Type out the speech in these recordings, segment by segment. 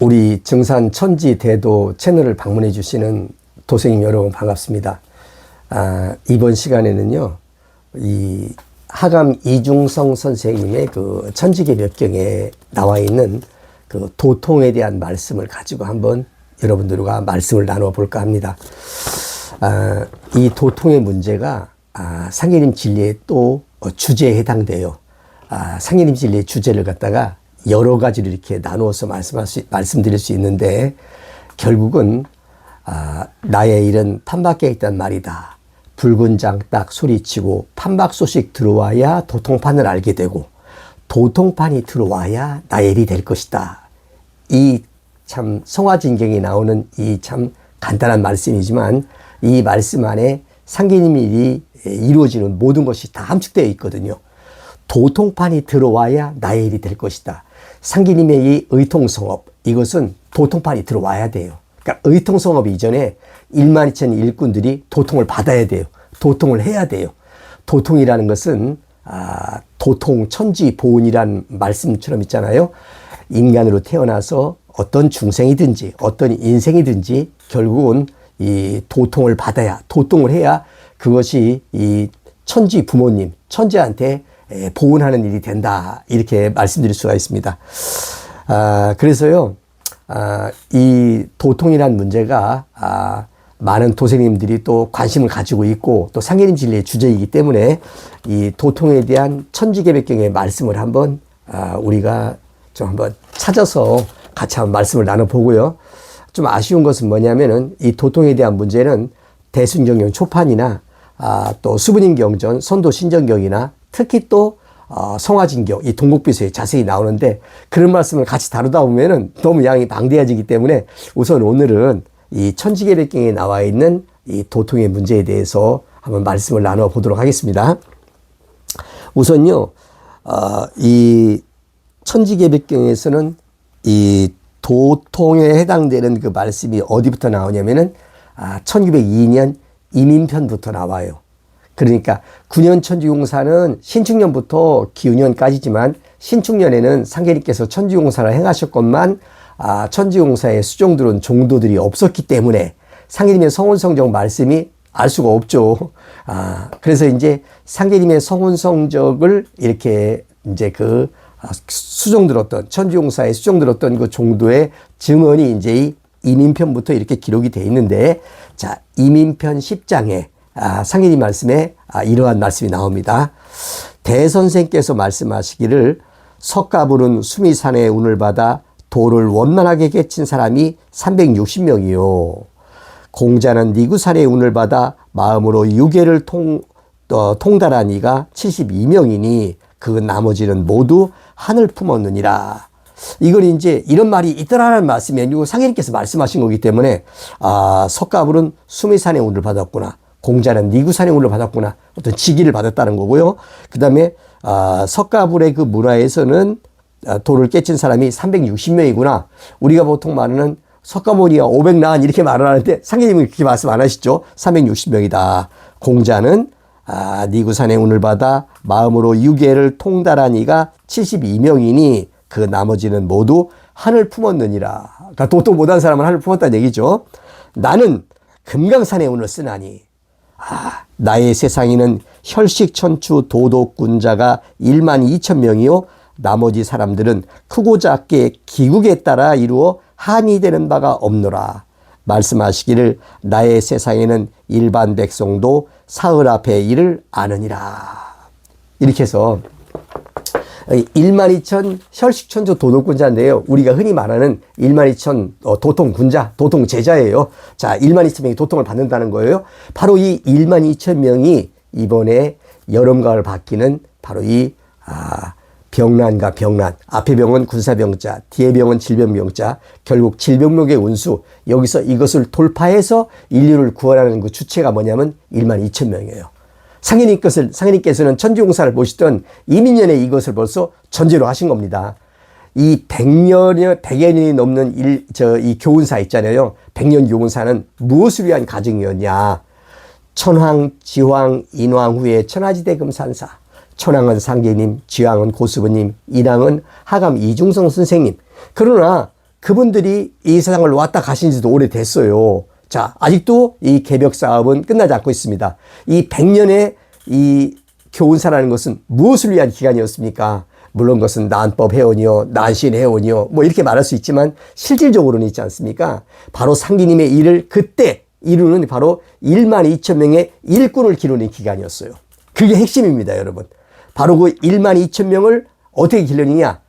우리 증산 천지 대도 채널을 방문해 주시는 도생님 여러분 반갑습니다. 이번 시간에는요, 이 하감 이중성 선생님의 그 천지개벽경에 나와 있는 그 도통에 대한 말씀을 가지고 한번 여러분들과 말씀을 나눠 볼까 합니다. 이 도통의 문제가 상계님 진리의 또 주제에 해당돼요. 상계님 진리의 주제를 갖다가 여러 가지로 이렇게 나누어서 말씀드릴 수 있는데, 결국은 나의 일은 판밖에 있단 말이다. 붉은 장 딱 소리치고 판박 소식 들어와야 도통판을 알게 되고, 도통판이 들어와야 나의 일이 될 것이다. 이 참 성화진경에 나오는 이 참 간단한 말씀이지만, 이 말씀 안에 상계님 일이 이루어지는 모든 것이 다 함축되어 있거든요. 도통판이 들어와야 나의 일이 될 것이다. 상계님의 이 의통성업, 이것은 도통판이 들어와야 돼요. 그러니까 의통성업 이전에 12,000 일꾼들이 도통을 받아야 돼요. 도통을 해야 돼요. 도통이라는 것은 도통 천지 보은이란 말씀처럼 있잖아요. 인간으로 태어나서 어떤 중생이든지 어떤 인생이든지 결국은 이 도통을 받아야, 도통을 해야 그것이 이 천지 부모님, 천지한테 보은하는 일이 된다, 이렇게 말씀드릴 수가 있습니다. 그래서요, 이 도통이란 문제가 많은 도생님들이 또 관심을 가지고 있고, 또 상계님 진리의 주제이기 때문에 이 도통에 대한 천지개벽경의 말씀을 한번 우리가 좀 한번 찾아서 같이 한번 말씀을 나눠보고요. 좀 아쉬운 것은 뭐냐면은 이 도통에 대한 문제는 대순경경 초판이나 또 수분임경전, 선도신정경이나 특히 또 성화진경, 이 동국비서에 자세히 나오는데, 그런 말씀을 같이 다루다 보면은 너무 양이 방대해지기 때문에 우선 오늘은 이 천지개벽경에 나와 있는 이 도통의 문제에 대해서 한번 말씀을 나눠 보도록 하겠습니다. 우선요, 이 천지개벽경에서는 이 도통에 해당되는 그 말씀이 어디부터 나오냐면은 1902년 이민편부터 나와요. 그러니까 9년 천지용사는 신축년부터 기운년까지지만, 신축년에는 상계님께서 천지용사를 행하셨건만 천지용사의 수종들은 종도들이 없었기 때문에 상계님의 성운성적 말씀이 알 수가 없죠. 그래서 이제 상계님의 성운성적을 이렇게 이제 그 수종들었던, 천지용사의 수종들었던 그 종도의 증언이 이제 이 이민편부터 이렇게 기록이 되어 있는데, 자, 이민편 10장에 상계님 말씀에 이러한 말씀이 나옵니다. 대선생께서 말씀하시기를, 석가불은 수미산의 운을 받아 도를 원만하게 깨친 사람이 360명이요. 공자는 니구산의 운을 받아 마음으로 유계를 통달한 이가 72명이니 그 나머지는 모두 하늘 품었느니라. 이걸 이제 이런 말이 있더라라는 말씀이 아니고 상계님께서 말씀하신 거기 때문에, 석가불은 수미산의 운을 받았구나, 공자는 니구산의 운을 받았구나, 어떤 직위를 받았다는 거고요. 그 다음에 석가불의 그 문화에서는 도를 깨친 사람이 360명이구나. 우리가 보통 말하는 석가모니가 500난 이렇게 말을 하는데, 상계님은 그렇게 말씀 안 하시죠. 360명이다. 공자는 니구산의 운을 받아 마음으로 유계를 통달한 이가 72명이니 그 나머지는 모두 하늘 품었느니라. 그러니까 도토 못한 사람은 하늘 품었다는 얘기죠. 나는 금강산의 운을 쓰나니, 나의 세상에는 혈식천추 도덕군자가 12,000명이요 나머지 사람들은 크고 작게 기국에 따라 이루어 한이 되는 바가 없노라. 말씀하시기를, 나의 세상에는 일반 백성도 사흘 앞에 일을 아느니라. 이렇게 해서 12,000 혈식천조 도덕군자인데요, 우리가 흔히 말하는 12,000 도통군자, 도통제자예요. 자, 12,000명이 도통을 받는다는 거예요. 바로 이 12,000명이 이번에 여름가을 바뀌는 바로 이 병난과 병난, 앞에 병은 군사병자, 뒤에 병은 질병병자, 결국 질병명의 운수, 여기서 이것을 돌파해서 인류를 구원하는 그 주체가 뭐냐면 12,000명이에요. 상계님께서는 천지용사를 보시던 이민년에 이것을 벌써 전제로 하신 겁니다. 이 100여 년이 넘는 이 교훈사 있잖아요. 100년 교훈사는 무엇을 위한 가정이었냐. 천황, 지황, 인황 후에 천하지대 금산사. 천황은 상계님, 지황은 고수부님, 인황은 하감 이중성 선생님. 그러나 그분들이 이 세상을 왔다 가신 지도 오래됐어요. 자, 아직도 이 개벽 사업은 끝나지 않고 있습니다. 이 100년의 이 교훈사라는 것은 무엇을 위한 기간이었습니까? 물론 그것은 난법 회원이요, 난신 회원이요, 뭐 이렇게 말할 수 있지만 실질적으로는 있지 않습니까? 바로 상기님의 일을 그때 이루는 바로 1만 2천 명의 일꾼을 기르는 기간이었어요. 그게 핵심입니다, 여러분. 바로 그 1만 2천 명을 어떻게 기르느냐?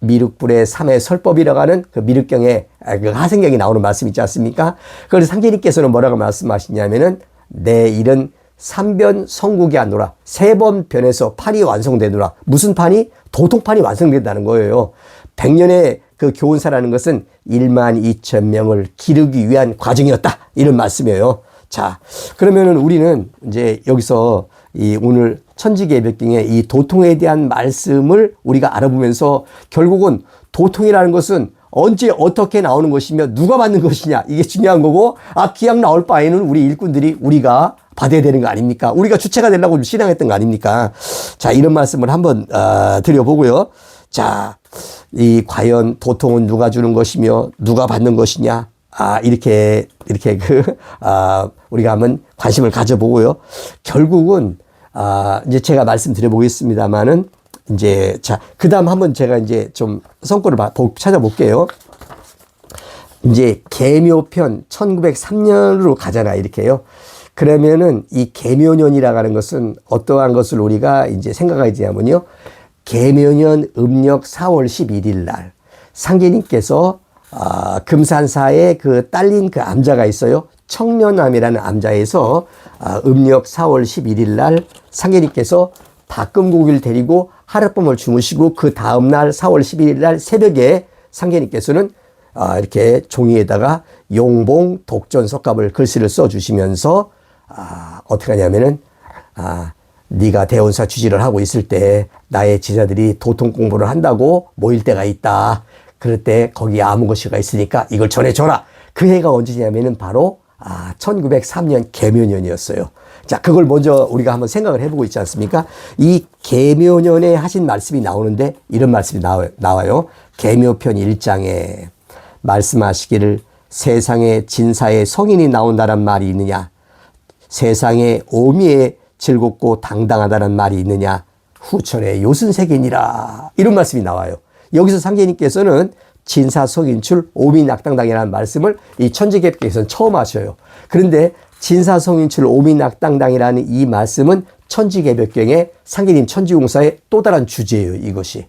미륵불의 3의 설법이라고 하는 그 미륵경에 그 하생경에 나오는 말씀 있지 않습니까? 그걸 상계님께서는 뭐라고 말씀하시냐면은 내 일은 3변 성국이 하노라. 3번 변해서 판이 완성되노라. 무슨 판이? 도통판이 완성된다는 거예요. 100년의 그 교훈사라는 것은 1만 2천 명을 기르기 위한 과정이었다. 이런 말씀이에요. 자, 그러면은 우리는 이제 여기서 이 오늘 천지개벽경의 이 도통에 대한 말씀을 우리가 알아보면서 결국은 도통이라는 것은 언제 어떻게 나오는 것이며 누가 받는 것이냐 이게 중요한 거고, 기약 나올 바에는 우리 일꾼들이 우리가 받아야 되는 거 아닙니까? 우리가 주체가 되려고 신앙했던 거 아닙니까? 자, 이런 말씀을 한번 드려보고요. 자, 이 과연 도통은 누가 주는 것이며 누가 받는 것이냐? 이렇게 우리가 한번 관심을 가져보고요. 결국은 이제 제가 말씀드려보겠습니다만은 이제 자, 그다음 한번 제가 이제 좀 성과를 찾아볼게요. 이제 계묘편 1903년으로 가잖아 이렇게요. 그러면은 이 계묘년이라고 하는 것은 어떠한 것을 우리가 이제 생각하게 되냐면요. 계묘년 음력 4월 11일 날 상계님께서 금산사에 그 딸린 그 암자가 있어요. 청년암이라는 암자에서 음력 4월 11일 날 상계님께서 박금국을 데리고 하룻밤을 주무시고 그 다음날 4월 11일 날 새벽에 상계님께서는 이렇게 종이에다가 용봉 독전석갑을 글씨를 써주시면서 어떻게 하냐면은 네가 대원사 주지를 하고 있을 때 나의 제자들이 도통 공부를 한다고 모일 때가 있다. 그럴 때 거기 아무것이가 있으니까 이걸 전해줘라. 그 해가 언제냐면은 바로 1903년 계묘년이었어요. 자, 그걸 먼저 우리가 한번 생각을 해보고 있지 않습니까? 이 계묘년에 하신 말씀이 나오는데 이런 말씀이 나와요. 계묘편 1장에 말씀하시기를 세상에 진사의 성인이 나온다란 말이 있느냐? 세상에 오미에 즐겁고 당당하다는 말이 있느냐? 후천의 요순색이니라. 이런 말씀이 나와요. 여기서 상계님께서는 진사성인출 오미낙당당이라는 말씀을 이 천지개벽에서는 처음 하셔요. 그런데 진사성인출 오미낙당당이라는 이 말씀은 천지개벽경의 상계님 천지공사의 또 다른 주제예요. 이것이.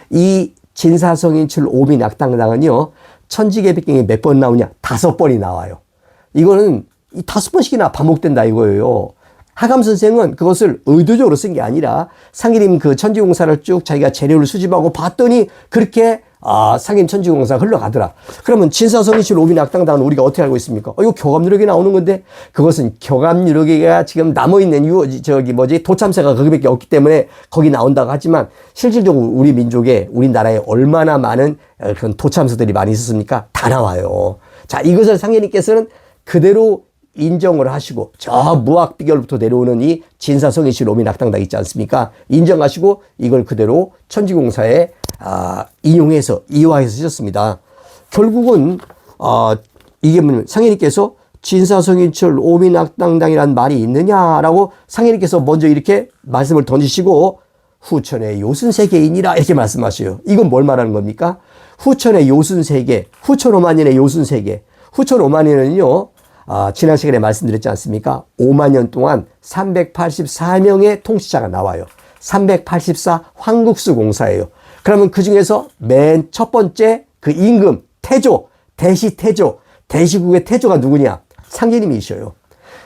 이 진사성인출 오미낙당당은요. 천지개벽경에 몇 번 나오냐? 5번이 나와요. 이거는 5번씩이나 반복된다 이거예요. 하감 선생은 그것을 의도적으로 쓴 게 아니라 상계님 그 천지공사를 쭉 자기가 재료를 수집하고 봤더니 그렇게 상계님 천지공사가 흘러가더라. 그러면 진사성인출 오미낙당당은 우리가 어떻게 알고 있습니까? 이거 교감유력에 나오는 건데 그것은 교감유력에가 지금 남아있는 도참새가 거기밖에 없기 때문에 거기 나온다고 하지만 실질적으로 우리 민족에 우리나라에 얼마나 많은 그런 도참새들이 많이 있었습니까? 다 나와요. 자, 이것을 상계님께서는 그대로 인정을 하시고 저 무학비결부터 내려오는 이 진사성인출 오미낙당당 있지 않습니까? 인정하시고 이걸 그대로 천지공사에 인용해서 이화해서 쓰셨습니다. 결국은 이게 뭐냐면 상혜님께서 진사성인출 오미낙당당이라는 말이 있느냐라고 상혜님께서 먼저 이렇게 말씀을 던지시고 후천의 요순세계인이라 이렇게 말씀하셔요. 이건 뭘 말하는 겁니까? 후천의 요순세계, 후천 5만 년의 요순세계. 후천 5만 년은요. 지난 시간에 말씀드렸지 않습니까? 5만 년 동안 384명의 통치자가 나와요. 384 황국수 공사예요. 그러면 그 중에서 맨 첫 번째 그 임금, 태조, 대시태조, 대시국의 태조가 누구냐? 상계님이셔요.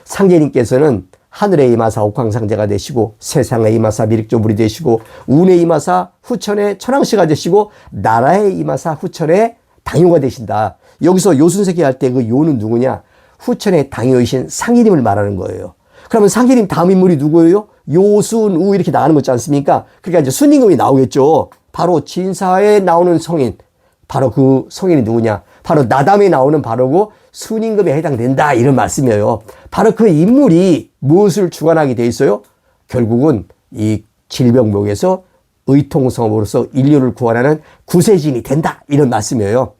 상계님께서는 하늘에 임하사 옥황상제가 되시고 세상에 임하사 미륵조불이 되시고 운에 임하사 후천의 천왕씨가 되시고 나라에 임하사 후천의 당요가 되신다. 여기서 요순세계 할 때 그 요는 누구냐? 후천의 당요이신 상계님을 말하는 거예요. 그러면 상계님 다음 인물이 누구예요? 요순우 이렇게 나가는 거지 않습니까? 그러니까 이제 순임금이 나오겠죠. 바로 진사에 나오는 성인. 바로 그 성인이 누구냐? 바로 나담에 나오는 바로 그 순임금에 해당된다. 이런 말씀이에요. 바로 그 인물이 무엇을 주관하게 돼 있어요? 결국은 이 질병목에서 의통성으로서 인류를 구원하는 구세진이 된다. 이런 말씀이에요.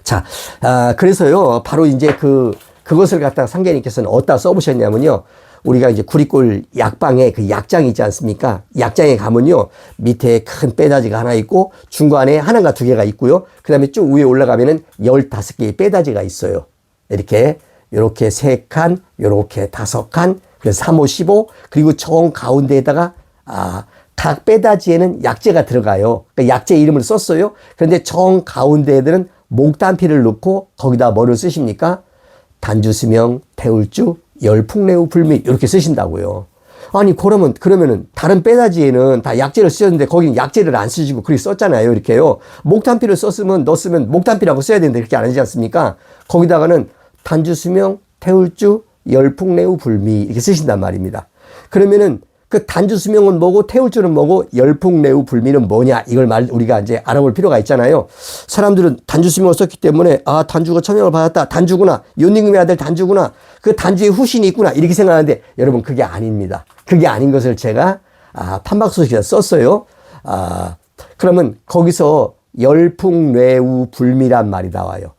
자, 그래서요, 바로 이제 그것을 갖다가 상계님께서는 어디다 써보셨냐면요. 우리가 이제 구리골 약방에 그 약장이 있지 않습니까? 약장에 가면요, 밑에 큰 빼다지가 하나 있고, 중간에 하나가 두 개가 있고요. 그 다음에 쭉 위에 올라가면은 15개의 빼다지가 있어요. 이렇게 3칸, 요렇게 5칸, 그래서 3, 5, 15, 그리고 정 가운데에다가, 각 빼다지에는 약재가 들어가요. 그러니까 약재 이름을 썼어요. 그런데 정 가운데에는 목단피를 넣고 거기다 뭐를 쓰십니까? 단주수명, 태울주, 열풍내우 불미 이렇게 쓰신다고요. 아니 그러면은 다른 빼다지에는 다 약재를 쓰셨는데 거기는 약재를 안 쓰시고 그렇게 썼잖아요. 이렇게요. 목단피를 넣었으면 목단피라고 써야 되는데 그렇게 안 하지 않습니까? 거기다가는 단주수명, 태울주, 열풍내우 불미 이렇게 쓰신단 말입니다. 그러면은 그 단주수명은 뭐고 태울주는 뭐고 열풍내우 불미는 뭐냐 이걸 우리가 이제 알아볼 필요가 있잖아요. 사람들은 단주수명을 썼기 때문에 단주가 천명을 받았다. 단주구나. 연임금의 아들 단주구나. 그 단주에 후신이 있구나. 이렇게 생각하는데 여러분 그게 아닙니다. 그게 아닌 것을 제가 판박소식에서 썼어요. 그러면 거기서 열풍뇌우 불미란 말이 나와요.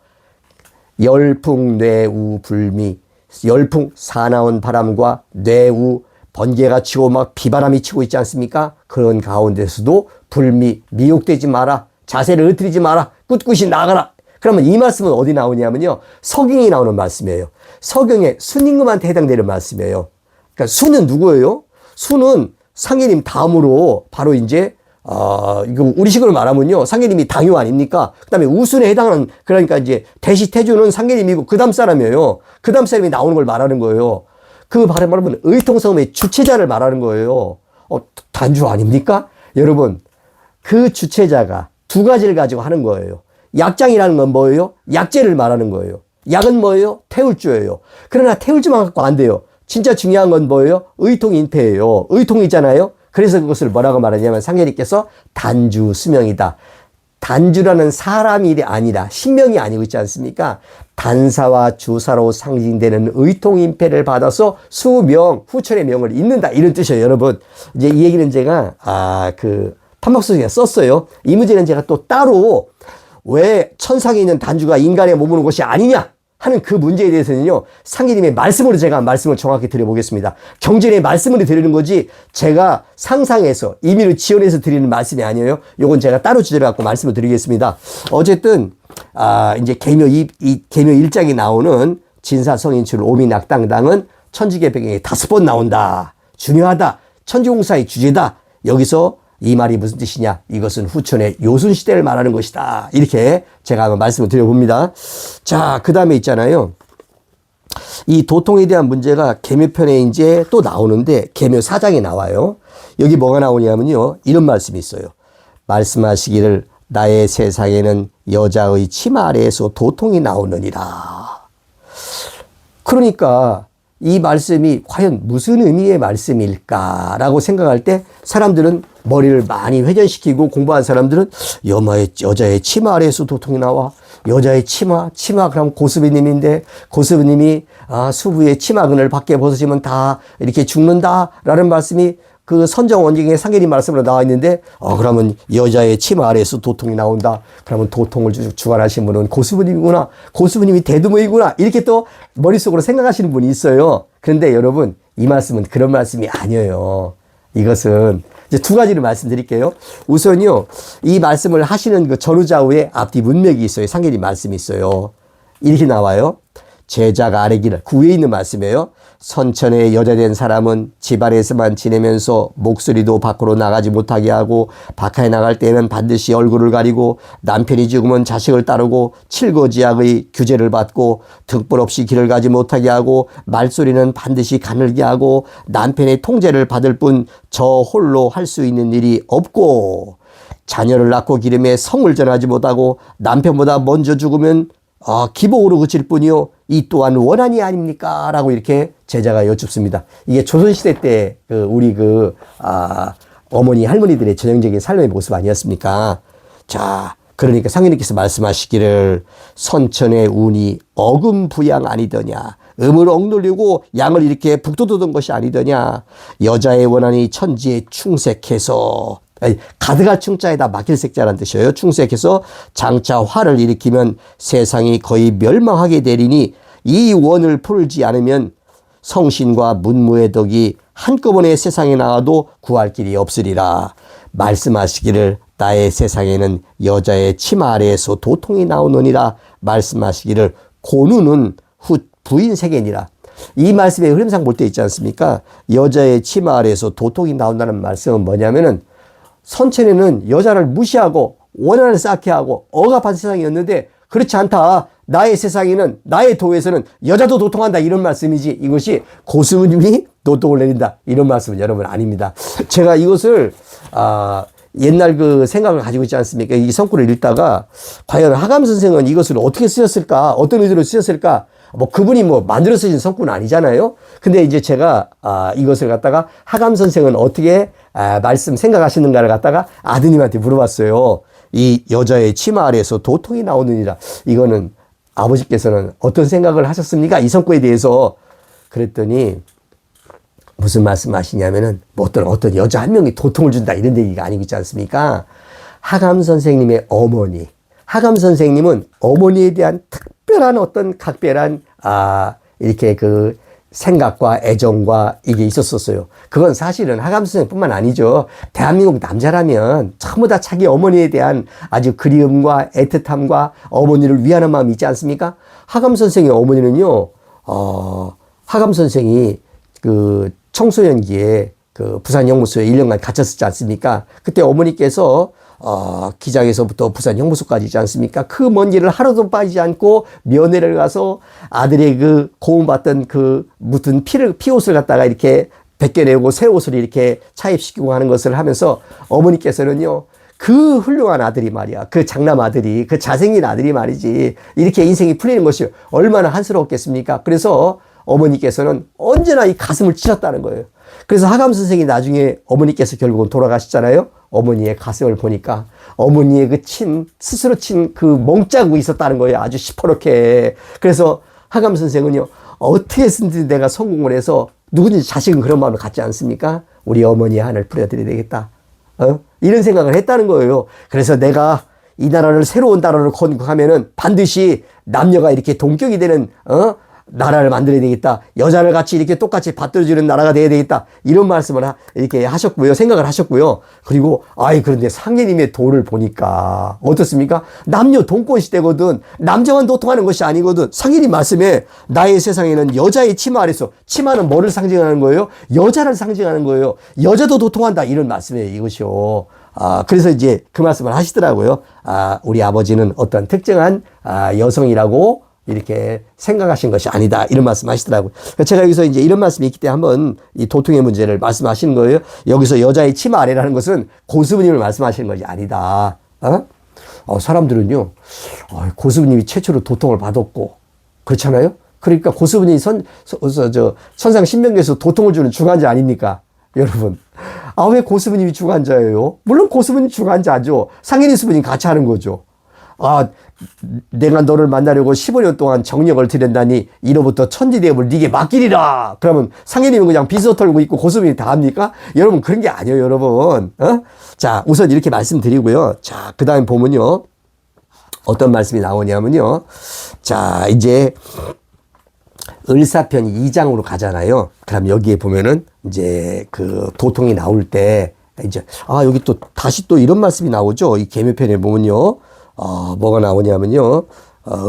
열풍뇌우 불미. 열풍 사나운 바람과 뇌우 번개가 치고 막 비바람이 치고 있지 않습니까? 그런 가운데서도 불미, 미혹되지 마라. 자세를 흐트리지 마라. 꿋꿋이 나가라. 그러면 이 말씀은 어디 나오냐면요. 서경이 나오는 말씀이에요. 서경에 순임금한테 해당되는 말씀이에요. 그러니까 수는 누구예요? 수는 상계님 다음으로 바로 이제 이거 우리식으로 말하면요. 상계님이 당유 아닙니까? 그 다음에 우순에 해당하는, 그러니까 이제 대시태주는 상계님이고 그 다음 사람이에요. 그 다음 사람이 나오는 걸 말하는 거예요. 그 말하면 의통성음의 주체자를 말하는 거예요. 단주 아닙니까? 여러분, 그 주체자가 두 가지를 가지고 하는 거예요. 약장이라는 건 뭐예요? 약재를 말하는 거예요. 약은 뭐예요? 태울주예요. 그러나 태울주만 갖고 안 돼요. 진짜 중요한 건 뭐예요? 의통인패예요. 의통이잖아요. 그래서 그것을 뭐라고 말하냐면 상계님께서 단주 수명이다. 단주라는 사람이 아니라 신명이 아니고 있지 않습니까? 단사와 주사로 상징되는 의통인패를 받아서 수명, 후천의 명을 잇는다. 이런 뜻이에요, 여러분. 이제 이 얘기는 제가, 판박소식에 썼어요. 이 문제는 제가 또 따로 왜 천상에 있는 단주가 인간에 머무는 것이 아니냐 하는 그 문제에 대해서는요, 상계님의 말씀으로 제가 말씀을 정확히 드려보겠습니다. 경전의 말씀으로 드리는 거지, 제가 상상해서, 임의로 지어내서 드리는 말씀이 아니에요. 요건 제가 따로 주제를 갖고 말씀을 드리겠습니다. 어쨌든, 이제 계묘 1장에 나오는 진사성인출 오미낙당당은 천지계 배경에 5번 나온다. 중요하다. 천지공사의 주제다. 여기서 이 말이 무슨 뜻이냐? 이것은 후천의 요순시대를 말하는 것이다. 이렇게 제가 한번 말씀을 드려봅니다. 자, 그 다음에 있잖아요. 이 도통에 대한 문제가 계묘편에 이제 또 나오는데, 계묘 4장에 나와요. 여기 뭐가 나오냐면요. 이런 말씀이 있어요. 말씀하시기를 나의 세상에는 여자의 치마 아래에서 도통이 나오느니라. 그러니까 이 말씀이 과연 무슨 의미의 말씀일까라고 생각할 때 사람들은 머리를 많이 회전시키고 공부한 사람들은 여자의 치마 아래에서 도통이 나와. 여자의 치마 그럼 고수비님인데 고수비님이 수부의 치마근을 밖에 벗으시면 다 이렇게 죽는다라는 말씀이 그 선정 원경의 상계님 말씀으로 나와 있는데, 그러면 여자의 치마 아래에서 도통이 나온다. 그러면 도통을 주관하신 분은 고수부님이구나. 고수부님이 대두모이구나. 이렇게 또 머릿속으로 생각하시는 분이 있어요. 그런데 여러분, 이 말씀은 그런 말씀이 아니에요. 이것은 이제 두 가지를 말씀드릴게요. 우선요, 이 말씀을 하시는 그 전후좌우에 앞뒤 문맥이 있어요. 상계님 말씀이 있어요. 이렇게 나와요. 제자가 아래기를, 그 위에 있는 말씀이에요. 선천에 여자된 사람은 집안에서만 지내면서 목소리도 밖으로 나가지 못하게 하고, 바깥에 나갈 때는 반드시 얼굴을 가리고, 남편이 죽으면 자식을 따르고, 칠거지약의 규제를 받고, 득볼 없이 길을 가지 못하게 하고, 말소리는 반드시 가늘게 하고, 남편의 통제를 받을 뿐 저 홀로 할 수 있는 일이 없고, 자녀를 낳고 기름에 성을 전하지 못하고, 남편보다 먼저 죽으면 기복으로 그칠 뿐이요. 이 또한 원한이 아닙니까? 라고 이렇게 제자가 여쭙습니다. 이게 조선시대 때 우리 어머니, 할머니들의 전형적인 삶의 모습 아니었습니까? 자, 그러니까 상인님께서 말씀하시기를 선천의 운이 어금부양 아니더냐. 음을 억누르고 양을 이렇게 북돋우던 것이 아니더냐. 여자의 원한이 천지에 충색해서 아니, 가득할 충자에다 막힐 색자라는 뜻이에요. 충색해서 장차 화를 일으키면 세상이 거의 멸망하게 되리니 이 원을 풀지 않으면 성신과 문무의 덕이 한꺼번에 세상에 나와도 구할 길이 없으리라. 말씀하시기를 나의 세상에는 여자의 치마 아래에서 도통이 나오느니라. 말씀하시기를 고누는 후 부인 세계니라. 이 말씀의 흐름상 볼 때 있지 않습니까? 여자의 치마 아래에서 도통이 나온다는 말씀은 뭐냐면은 선천에는 여자를 무시하고 원한을 쌓게 하고 억압한 세상이었는데 그렇지 않다. 나의 세상에는 나의 도에서는 여자도 도통한다 이런 말씀이지 이것이 고스부님이 도통을 내린다 이런 말씀은 여러분 아닙니다. 제가 이것을 옛날 그 생각을 가지고 있지 않습니까? 이 성구를 읽다가 과연 하감 선생은 이것을 어떻게 쓰셨을까? 어떤 의도로 쓰셨을까? 뭐 그분이 뭐 만들어 쓰신 성구는 아니잖아요. 근데 이제 제가 이것을 갖다가 하감 선생은 어떻게 말씀 생각하시는가를 갖다가 아드님한테 물어봤어요. 이 여자의 치마 아래에서 도통이 나오느니라. 이거는 아버지께서는 어떤 생각을 하셨습니까? 이 성구에 대해서. 그랬더니 무슨 말씀 하시냐면은 뭐 어떤 여자 한 명이 도통을 준다 이런 얘기가 아니고 있지 않습니까? 하감 선생님의 어머니. 하감 선생님은 어머니에 대한 특별한 어떤 각별한 이렇게 그 생각과 애정과 이게 있었었어요. 그건 사실은 하감 선생뿐만 아니죠. 대한민국 남자라면 전부 다 자기 어머니에 대한 아주 그리움과 애틋함과 어머니를 위하는 마음이 있지 않습니까? 하감 선생의 어머니는요, 하감 선생이 그 청소년기에 그 부산 형무소에 1년간 갇혔었지 않습니까? 그때 어머니께서 기장에서부터 부산 형무소까지 있지 않습니까? 그 먼 길을 하루도 빠지지 않고 면회를 가서 아들의 그 고음받던 그 묻은 피옷을 갖다가 이렇게 벗겨내고 새 옷을 이렇게 차입시키고 하는 것을 하면서 어머니께서는요, 그 훌륭한 아들이 말이야. 그 장남 아들이, 그 잘생긴 아들이 말이지. 이렇게 인생이 풀리는 것이 얼마나 한스러웠겠습니까? 그래서 어머니께서는 언제나 이 가슴을 찢었다는 거예요. 그래서 하감 선생이 나중에 어머니께서 결국은 돌아가셨잖아요. 어머니의 가슴을 보니까 어머니의 그 스스로 친 그 멍자국이 있었다는 거예요. 아주 시퍼렇게. 그래서 하감 선생은요, 어떻게 해서든지 내가 성공을 해서 누구든지 자식은 그런 마음을 갖지 않습니까? 우리 어머니의 한을 풀어드려야 되겠다. 이런 생각을 했다는 거예요. 그래서 내가 이 나라를 새로운 나라를 건국하면은 반드시 남녀가 이렇게 동격이 되는, 나라를 만들어야 되겠다. 여자를 같이 이렇게 똑같이 받들어주는 나라가 돼야 되겠다. 이런 말씀을 이렇게 하셨고요. 생각을 하셨고요. 그리고, 그런데 상예님의 도를 보니까 어떻습니까? 남녀 동권 시대거든. 남자만 도통하는 것이 아니거든. 상예님 말씀에 나의 세상에는 여자의 치마 아래서, 치마는 뭐를 상징하는 거예요? 여자를 상징하는 거예요. 여자도 도통한다. 이런 말씀이에요. 이것이요. 그래서 이제 그 말씀을 하시더라고요. 우리 아버지는 어떤 특정한 여성이라고 이렇게 생각하신 것이 아니다. 이런 말씀 하시더라고요. 제가 여기서 이제 이런 말씀이 있기 때문에 한번 이 도통의 문제를 말씀하시는 거예요. 여기서 여자의 치마 아래라는 것은 고스부님을 말씀하시는 것이 아니다. 사람들은요, 고스부님이 최초로 도통을 받았고, 그렇잖아요? 그러니까 고스부님이 천상 신명기에서 도통을 주는 중환자 아닙니까? 여러분. 왜 고스부님이 중환자예요? 물론 고스부님이 중환자죠. 상인이 스부님 같이 하는 거죠. 내가 너를 만나려고 15년 동안 정력을 들였다니 이로부터 천지대업을 네게 맡기리라. 그러면 상인님은 그냥 비서 털고 있고 고스부님이 다 합니까? 여러분 그런 게 아니에요, 여러분. 자, 우선 이렇게 말씀드리고요. 자, 그 다음에 보면요. 어떤 말씀이 나오냐면요. 자, 이제 을사편 2장으로 가잖아요. 그럼 여기에 보면은 이제 그 도통이 나올 때 이제 여기 또 다시 또 이런 말씀이 나오죠. 이 계묘편에 보면요. 뭐가 나오냐면요.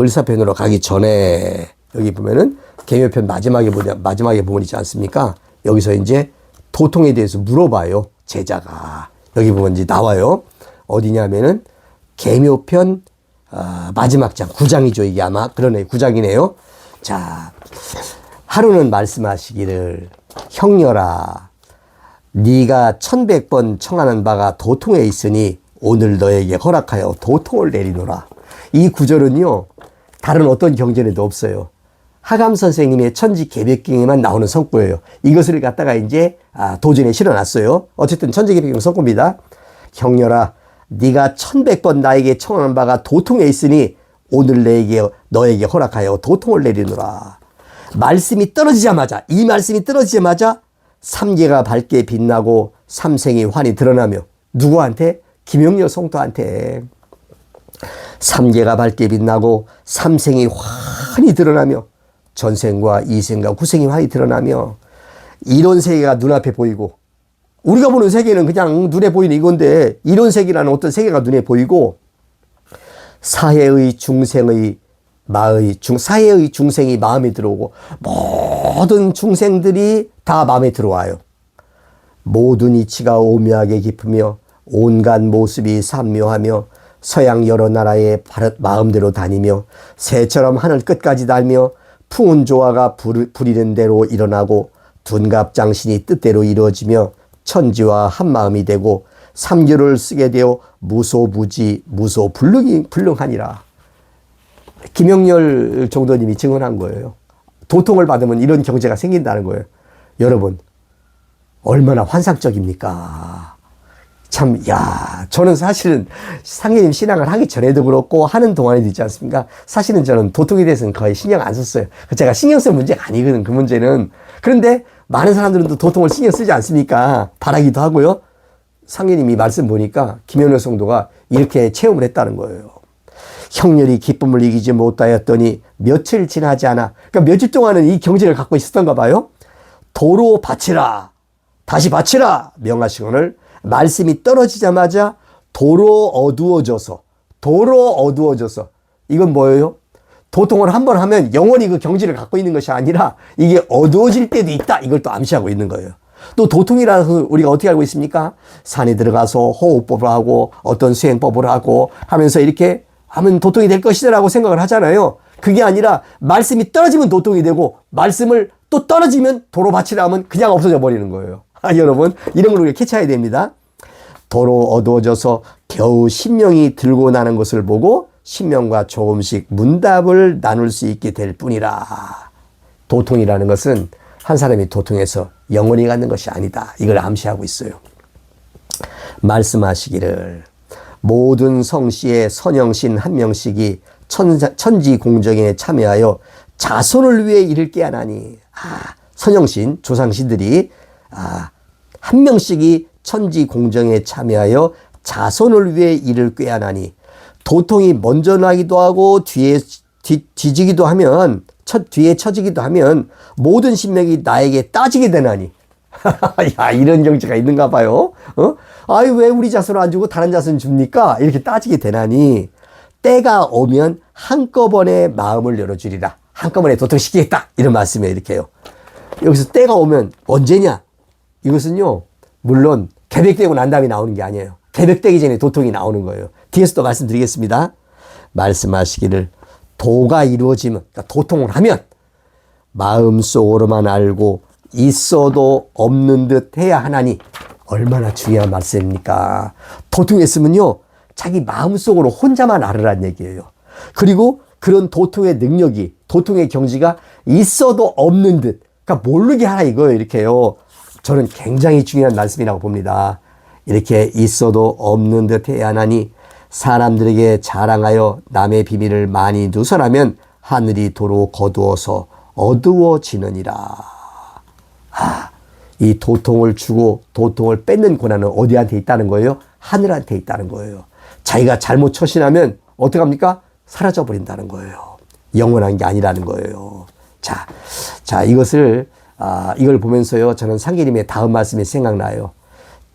을사편으로 가기 전에 여기 보면은 계묘편 마지막에 부분 있지 않습니까? 여기서 이제 도통에 대해서 물어봐요. 제자가. 여기 보면 이제 나와요. 어디냐면은 계묘편 마지막 장 9장이죠. 이게 아마 그러네. 9장이네요. 자, 하루는 말씀하시기를 형녀라 네가 1100번 청하는 바가 도통에 있으니 오늘 너에게 허락하여 도통을 내리노라. 이 구절은요, 다른 어떤 경전에도 없어요. 하감 선생님의 천지개벽경에만 나오는 성구예요. 이것을 갖다가 이제 도전에 실어놨어요. 어쨌든 천지개벽경 성구입니다. 형녀라 네가 1100번 나에게 청하는 바가 도통에 있으니 오늘 너에게 허락하여 도통을 내리노라. 이 말씀이 떨어지자마자 삼계가 밝게 빛나고 삼생이 환히 드러나며 누구한테? 김영렬 성도한테. 삼계가 밝게 빛나고 삼생이 환히 드러나며 전생과 이생과 후생이 환히 드러나며 이런 세계가 눈앞에 보이고 우리가 보는 세계는 그냥 눈에 보이는 이건데 이런 세계라는 어떤 세계가 눈에 보이고 사해의 중생이 마음에 들어오고 모든 중생들이 다 마음에 들어와요. 모든 이치가 오묘하게 깊으며 온갖 모습이 산묘하며 서양 여러 나라의 마음대로 다니며 새처럼 하늘 끝까지 달며 풍운 조화가 부리는 대로 일어나고 둔갑장신이 뜻대로 이루어지며 천지와 한마음이 되고 삼교를 쓰게 되어 무소부지 무소불능하니라. 김영렬 정도님이 증언한 거예요. 도통을 받으면 이런 경제가 생긴다는 거예요. 여러분 얼마나 환상적입니까? 참, 저는 사실은 상계님 신앙을 하기 전에도 그렇고 하는 동안에도 있지 않습니까? 사실은 저는 도통에 대해서는 거의 신경 안 썼어요. 제가 신경 쓸 문제가 아니거든, 그 문제는. 그런데 많은 사람들은 또 도통을 신경 쓰지 않습니까? 바라기도 하고요. 상계님이 말씀 보니까 김영렬 성도가 이렇게 체험을 했다는 거예요. 형렬이 기쁨을 이기지 못하였더니 며칠 지나지 않아. 그러니까 며칠 동안은 이 경지를 갖고 있었던가 봐요. 도로 바치라. 다시 바치라. 명하시거늘 말씀이 떨어지자마자 도로 어두워져서 이건 뭐예요? 도통을 한 번 하면 영원히 그 경지를 갖고 있는 것이 아니라 이게 어두워질 때도 있다. 이걸 또 암시하고 있는 거예요. 또 도통이라서 우리가 어떻게 알고 있습니까? 산에 들어가서 호흡법을 하고 어떤 수행법을 하고 하면서 이렇게 하면 도통이 될 것이라고 생각을 하잖아요. 그게 아니라 말씀이 떨어지면 도통이 되고 말씀을 또 떨어지면 도로 바치라 하면 그냥 없어져 버리는 거예요. 여러분 이런 걸 우리가 캐치해야 됩니다. 도로 어두워져서 겨우 신명이 들고 나는 것을 보고 신명과 조금씩 문답을 나눌 수 있게 될 뿐이라. 도통이라는 것은 한 사람이 도통해서 영원히 갖는 것이 아니다. 이걸 암시하고 있어요. 말씀하시기를 모든 성씨의 선영신 한 명씩이 천지공정에 참여하여 자손을 위해 일을 깨하나니. 선영신 조상신들이 한 명씩이 천지공정에 참여하여 자손을 위해 일을 꾀하나니. 도통이 먼저 나기도 하고 뒤지기도 하면 뒤에 처지기도 하면 모든 신명이 나에게 따지게 되나니. 이런 경지가 있는가 봐요. 왜 우리 자손을 안 주고 다른 자손 줍니까? 이렇게 따지게 되나니. 때가 오면 한꺼번에 마음을 열어주리라. 한꺼번에 도통시키겠다. 이런 말씀이에요. 이렇게요. 여기서 때가 오면 언제냐? 이것은요, 물론 계획되고 난 다음에 나오는 게 아니에요. 계획되기 전에 도통이 나오는 거예요. 뒤에서 또 말씀드리겠습니다. 말씀하시기를 도가 이루어지면, 그러니까 도통을 하면 마음속으로만 알고 있어도 없는 듯 해야 하나니. 얼마나 중요한 말씀입니까? 도통했으면요, 자기 마음속으로 혼자만 알으란 얘기예요. 그리고 그런 도통의 능력이, 도통의 경지가 있어도 없는 듯, 그러니까 모르게 하라 이거예요. 이렇게요. 저는 굉장히 중요한 말씀이라고 봅니다. 이렇게 있어도 없는 듯 해야 하나니 사람들에게 자랑하여 남의 비밀을 많이 누설하면 하늘이 도로 거두어서 어두워지느니라. 이 도통을 주고 도통을 뺏는 권한은 어디한테 있다는 거예요? 하늘한테 있다는 거예요. 자기가 잘못 처신하면 어떡합니까? 사라져 버린다는 거예요. 영원한 게 아니라는 거예요. 자, 이걸 보면서요, 저는 상계님의 다음 말씀이 생각나요.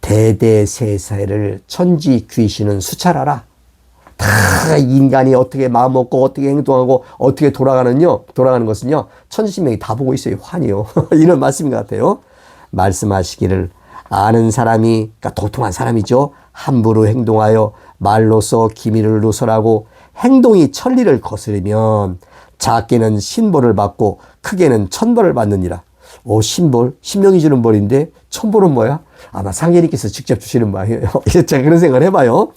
대대세세를 천지 귀신은 수찰하라. 다 인간이 어떻게 마음 먹고 어떻게 행동하고 어떻게 돌아가는 것은요, 천지신명이 다 보고 있어요. 환이요. 이런 말씀인 것 같아요. 말씀하시기를 아는 사람이, 그러니까 도통한 사람이죠. 함부로 행동하여 말로써 기밀을 누설하고 행동이 천리를 거스르면 작게는 신벌을 받고 크게는 천벌을 받느니라. 신벌? 신명이 주는 벌인데 천벌은 뭐야? 아마 상계님께서 직접 주시는 말이에요. 제가 그런 생각을 해봐요.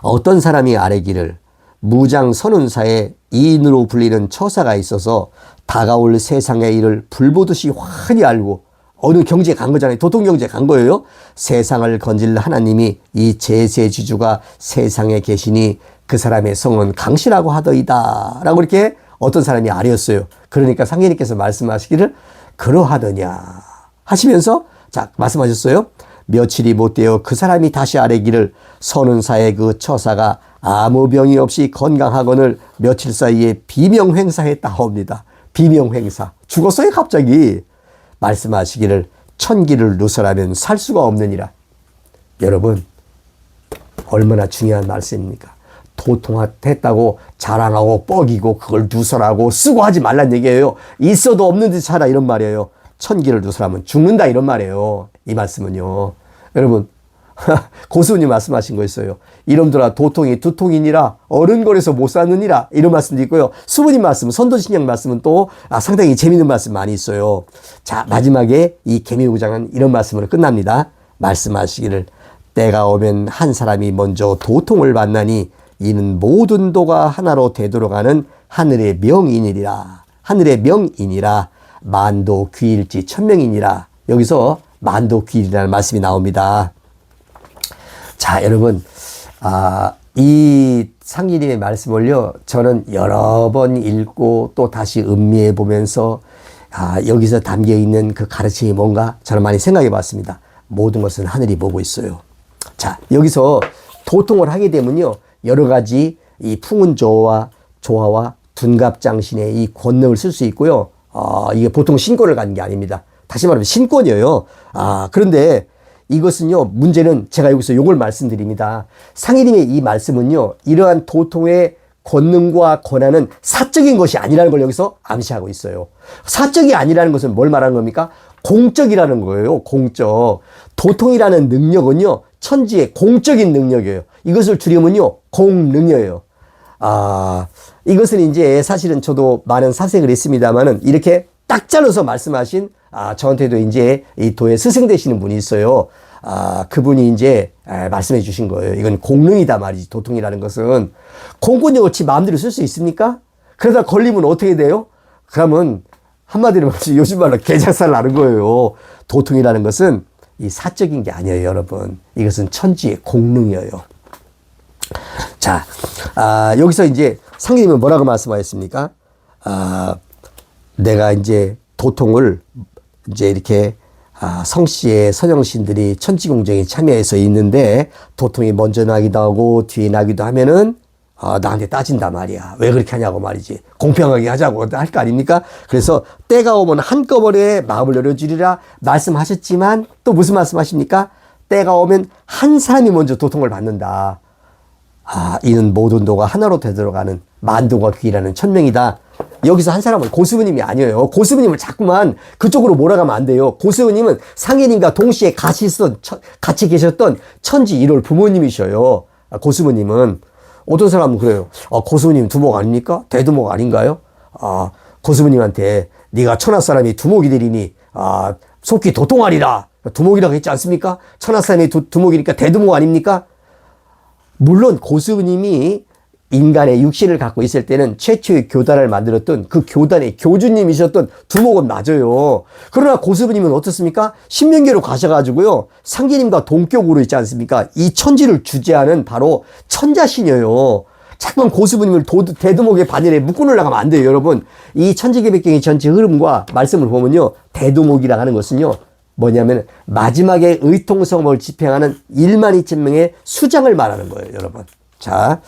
어떤 사람이 아뢰기를 무장 선운사에 이인으로 불리는 처사가 있어서 다가올 세상의 일을 불보듯이 환히 알고 어느 경지에 간 거잖아요. 도통 경지에 간 거예요. 세상을 건질 하나님이 이 제세지주가 세상에 계시니 그 사람의 성은 강시라고 하더이다. 라고 이렇게 어떤 사람이 아뢰었어요. 그러니까 상계님께서 말씀하시기를 그러하더냐 하시면서 말씀하셨어요. 며칠이 못되어 그 사람이 다시 아뢰기를 선운사의 그 처사가 아무 병이 없이 건강하거늘 며칠 사이에 비명횡사했다옵니다. 비명횡사. 죽었어요 갑자기. 말씀하시기를 천기를 누설하면 살 수가 없느니라. 여러분 얼마나 중요한 말씀입니까? 도통했다고 자랑하고 뻐기고 그걸 누설하고 쓰고 하지 말란 얘기예요. 있어도 없는 듯 살아 이런 말이에요. 천기를 누설하면 죽는다 이런 말이에요. 이 말씀은요. 여러분 고수님 말씀하신 거 있어요. 이놈들아 도통이 두통이니라 어른거려서 못 사느니라 이런 말씀도 있고요. 수부님 말씀 선도신경 말씀은 또 상당히 재미있는 말씀 많이 있어요. 자 마지막에 이 개미우장은 이런 말씀으로 끝납니다. 말씀하시기를 때가 오면 한 사람이 먼저 도통을 만나니 이는 모든 도가 하나로 되도록 하는 하늘의 명인이라. 하늘의 명인이라. 만도 귀일지 천명이니라. 여기서 만도 귀일이라는 말씀이 나옵니다. 자 여러분 이 상기님의 말씀을요 저는 여러 번 읽고 또 다시 음미해 보면서 여기서 담겨있는 그 가르침이 뭔가 저는 많이 생각해 봤습니다. 모든 것은 하늘이 보고 있어요. 자 여기서 도통을 하게 되면요 여러 가지 이 풍운조화와 둔갑장신의 이 권능을 쓸 수 있고요. 이게 보통 신권을 갖는 게 아닙니다. 다시 말하면 신권이에요. 그런데 이것은요 문제는 제가 여기서 요걸 말씀드립니다. 상인님의 이 말씀은요 이러한 도통의 권능과 권한은 사적인 것이 아니라는 걸 여기서 암시하고 있어요. 사적이 아니라는 것은 뭘 말하는 겁니까? 공적이라는 거예요. 공적. 도통이라는 능력은요 천지의 공적인 능력이에요. 이것을 줄이면요 공능이에요. 이것은 이제 사실은 저도 많은 사색을 했습니다만은 이렇게 딱 잘라서 말씀하신 저한테도 이제 이 도에 스승 되시는 분이 있어요. 그분이 이제 말씀해 주신 거예요. 이건 공능이다 말이지. 도통이라는 것은 공권력을 지 마음대로 쓸 수 있습니까? 그러다 걸리면 어떻게 돼요? 그러면 한마디로 말해서 요즘 말로 개작살 나는 거예요. 도통이라는 것은 이 사적인 게 아니에요, 여러분. 이것은 천지의 공능이에요. 자, 여기서 이제 상기님은 뭐라고 말씀하셨습니까? 내가 이제 도통을 이제 이렇게 성씨의 서정신들이 천지공정에 참여해서 있는데 도통이 먼저 나기도 하고 뒤에 나기도 하면은 나한테 따진단 말이야. 왜 그렇게 하냐고 말이지. 공평하게 하자고 할 거 아닙니까? 그래서 때가 오면 한꺼번에 마음을 열어주리라 말씀하셨지만 또 무슨 말씀하십니까? 때가 오면 한 사람이 먼저 도통을 받는다. 이는 모든 도가 하나로 되돌아가는 만도가 귀라는 천명이다. 여기서 한 사람은 고수부님이 아니에요. 고수부님을 자꾸만 그쪽으로 몰아가면 안 돼요. 고수부님은 상인님과 동시에 같이 계셨던 천지 1월 부모님이셔요. 고수부님은. 어떤 사람은 그래요. 고수부님 두목 아닙니까? 대두목 아닌가요? 고수부님한테 네가 천하 사람이 두목이 되리니 속히 도통하리라. 두목이라고 했지 않습니까? 천하 사람이 두목이니까 대두목 아닙니까? 물론 고수부님이 인간의 육신을 갖고 있을 때는 최초의 교단을 만들었던 그 교단의 교주님이셨던 두목은 맞아요. 그러나 고수부님은 어떻습니까? 신명계로 가셔가지고요. 상계님과 동격으로 있지 않습니까? 이 천지를 주재하는 바로 천자신이에요. 자꾸만 고수부님을 대두목의 바늘에 묶어 놓으려고 하면 안 돼요, 여러분. 이 천지개백경의 전체 흐름과 말씀을 보면요. 대두목이라고 하는 것은요. 뭐냐면 마지막에 의통성을 집행하는 1만 2천 명의 수장을 말하는 거예요, 여러분. 자,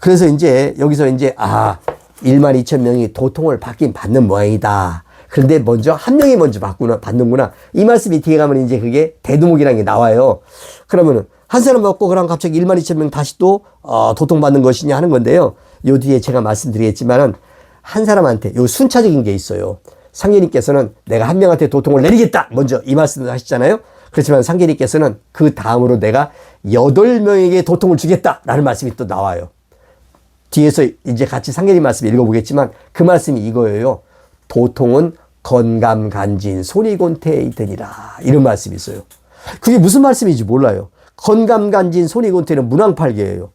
그래서 이제 여기서 이제 1만 2천 명이 도통을 받긴 받는 모양이다. 그런데 먼저 한 명이 먼저 받는구나. 이 말씀이 뒤에 가면 이제 그게 대두목이라는 게 나와요. 그러면은 한 사람 받고 그럼 갑자기 1만 2천 명 다시 또 도통 받는 것이냐 하는 건데요. 요 뒤에 제가 말씀드리겠지만은 한 사람한테 요 순차적인 게 있어요. 상계님께서는 내가 한 명한테 도통을 내리겠다. 먼저 이 말씀을 하셨잖아요. 그렇지만 상계님께서는 그 다음으로 내가 8명에게 도통을 주겠다라는 말씀이 또 나와요. 뒤에서 이제 같이 상계님 말씀 읽어보겠지만 그 말씀이 이거예요. 도통은 건감간진 소리곤태이더니라. 이런 말씀이 있어요. 그게 무슨 말씀인지 몰라요. 건감간진 소리곤태는 문왕팔계예요.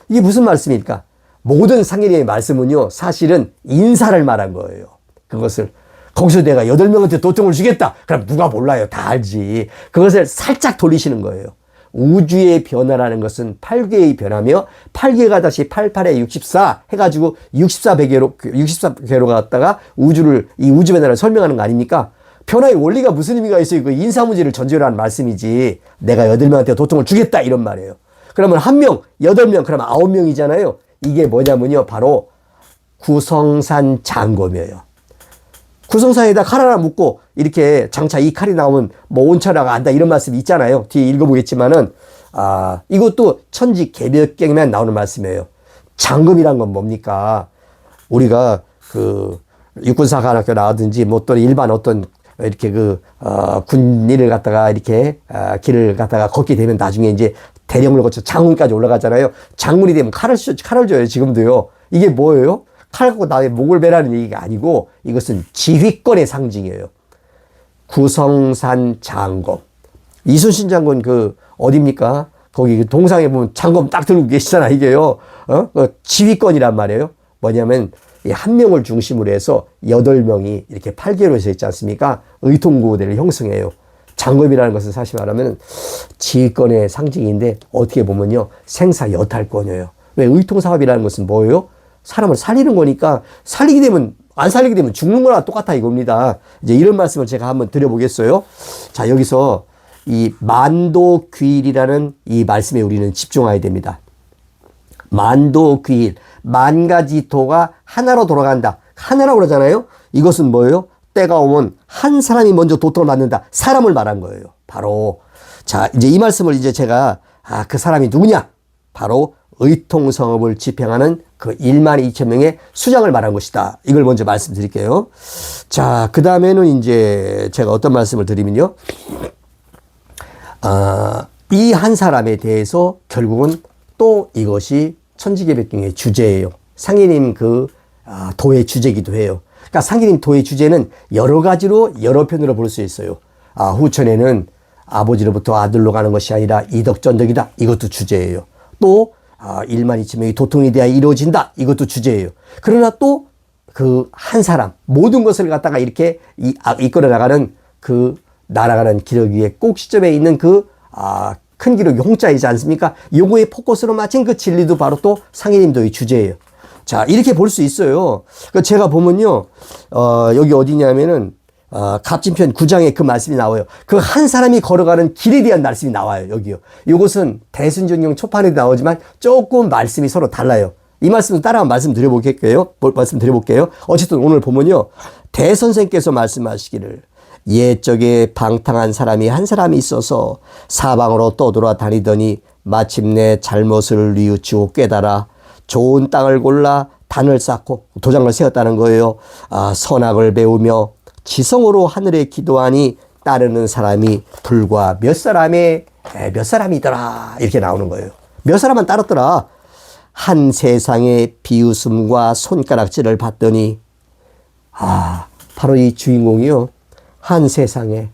이게 무슨 말씀일까? 모든 상계님의 말씀은요. 사실은 인사를 말한 거예요. 그것을 거기서 내가 8명한테 도통을 주겠다. 그럼 누가 몰라요. 다 알지. 그것을 살짝 돌리시는 거예요. 우주의 변화라는 것은 8개의 변화며 8개가 다시 88에 64 해가지고 64개로 갔다가 이 우주 변화를 설명하는 거 아닙니까? 변화의 원리가 무슨 의미가 있어요? 그 인사 문제를 전제로 한 말씀이지. 내가 8명한테 도통을 주겠다 이런 말이에요. 그러면 1명, 8명, 그러면 9명이잖아요. 이게 뭐냐면요. 바로 구성산 장검이에요. 구성산에다 칼 하나 묶고 이렇게 장차 이 칼이 나오면 뭐 온천하가 안다 이런 말씀이 있잖아요. 뒤에 읽어보겠지만은 이것도 천지 개벽경에만 나오는 말씀이에요. 장검이란 건 뭡니까? 우리가 그 육군사관학교 나오든지 뭐 또 일반 어떤 이렇게 군인을 갖다가 이렇게 길을 갖다가 걷게 되면 나중에 이제 대령을 거쳐 장군까지 올라가잖아요. 장군이 되면 칼을 줘요. 지금도요. 이게 뭐예요? 칼 갖고 나의 목을 베라는 얘기가 아니고 이것은 지휘권의 상징이에요. 구성산 장검. 이순신 장군 어딥니까? 거기 동상에 보면 장검 딱 들고 계시잖아, 이게요. 지휘권이란 말이에요. 뭐냐면, 이 한 명을 중심으로 해서 8명이 이렇게 8개로 서 있지 않습니까? 의통구호대를 형성해요. 장검이라는 것은 사실 말하면 지휘권의 상징인데, 어떻게 보면요, 생사여탈권이에요. 왜 의통사업이라는 것은 뭐예요? 사람을 살리는 거니까, 안 살리게 되면 죽는 거나 똑같아 이겁니다. 이제 이런 말씀을 제가 한번 드려보겠어요. 자, 여기서 이 만도귀일이라는 이 말씀에 우리는 집중해야 됩니다. 만도귀일, 10,000가지 도가 하나로 돌아간다. 하나라고 그러잖아요. 이것은 뭐예요? 때가 오면 한 사람이 먼저 도통을 맞는다. 사람을 말한 거예요. 바로 자, 이제 이 말씀을 이제 제가 그 사람이 누구냐? 바로 의통성업을 집행하는 그 12,000명의 수장을 말한 것이다. 이걸 먼저 말씀드릴게요. 자, 그 다음에는 이제 제가 어떤 말씀을 드리면요. 이 한 사람에 대해서 결국은 또 이것이 천지개벽경의 주제예요. 상인님 도의 주제이기도 해요. 그러니까 상인님 도의 주제는 여러 가지로 여러 편으로 볼 수 있어요. 후천에는 아버지로부터 아들로 가는 것이 아니라 이덕전덕이다. 이것도 주제예요. 또 12,000명이 도통이 되어 이루어진다. 이것도 주제예요. 그러나 또 그 한 사람 모든 것을 갖다가 이렇게 이끌어 나가는 날아가는 기록 위에 꼭 시점에 있는 큰 기록이 홍자이지 않습니까? 요거에 포커스로 맞춘 그 진리도 바로 또 상인님도의 주제예요. 자, 이렇게 볼 수 있어요. 제가 보면요, 여기 어디냐면은, 갑진편 9장에 그 말씀이 나와요. 그 한 사람이 걸어가는 길에 대한 말씀이 나와요, 여기요. 요것은 대순전경 초판에도 나오지만 조금 말씀이 서로 달라요. 이 말씀은 따라 말씀드려볼게요. 어쨌든 오늘 보면요, 대선생께서 말씀하시기를, 옛적에 방탕한 사람이 한 사람이 있어서 사방으로 떠돌아다니더니 마침내 잘못을 뉘우치고 깨달아 좋은 땅을 골라 단을 쌓고 도장을 세웠다는 거예요. 선악을 배우며 지성으로 하늘에 기도하니 따르는 사람이 불과 몇 사람이더라. 이렇게 나오는 거예요. 몇 사람만 따랐더라. 한 세상의 비웃음과 손가락질을 받더니 바로 이 주인공이요. 한 세상에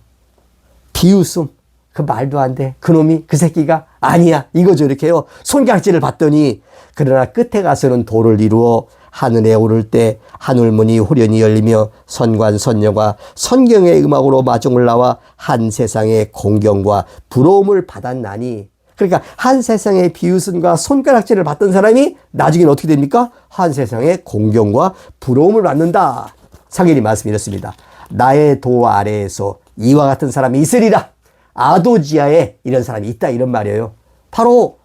비웃음, 그 말도 안 돼. 그놈이, 그 새끼가 아니야. 이거죠. 이렇게요. 손가락질을 받더니 그러나 끝에 가서는 도를 이루어 하늘에 오를 때 하늘문이 호련히 열리며 선관 선녀가 선경의 음악으로 마중을 나와 한 세상의 공경과 부러움을 받았나니. 그러니까 한 세상의 비웃음과 손가락질을 받던 사람이 나중에는 어떻게 됩니까? 한 세상의 공경과 부러움을 받는다. 상인이 말씀이 이렇습니다. 나의 도 아래에서 이와 같은 사람이 있으리라. 아도지하에 이런 사람이 있다. 이런 말이에요. 바로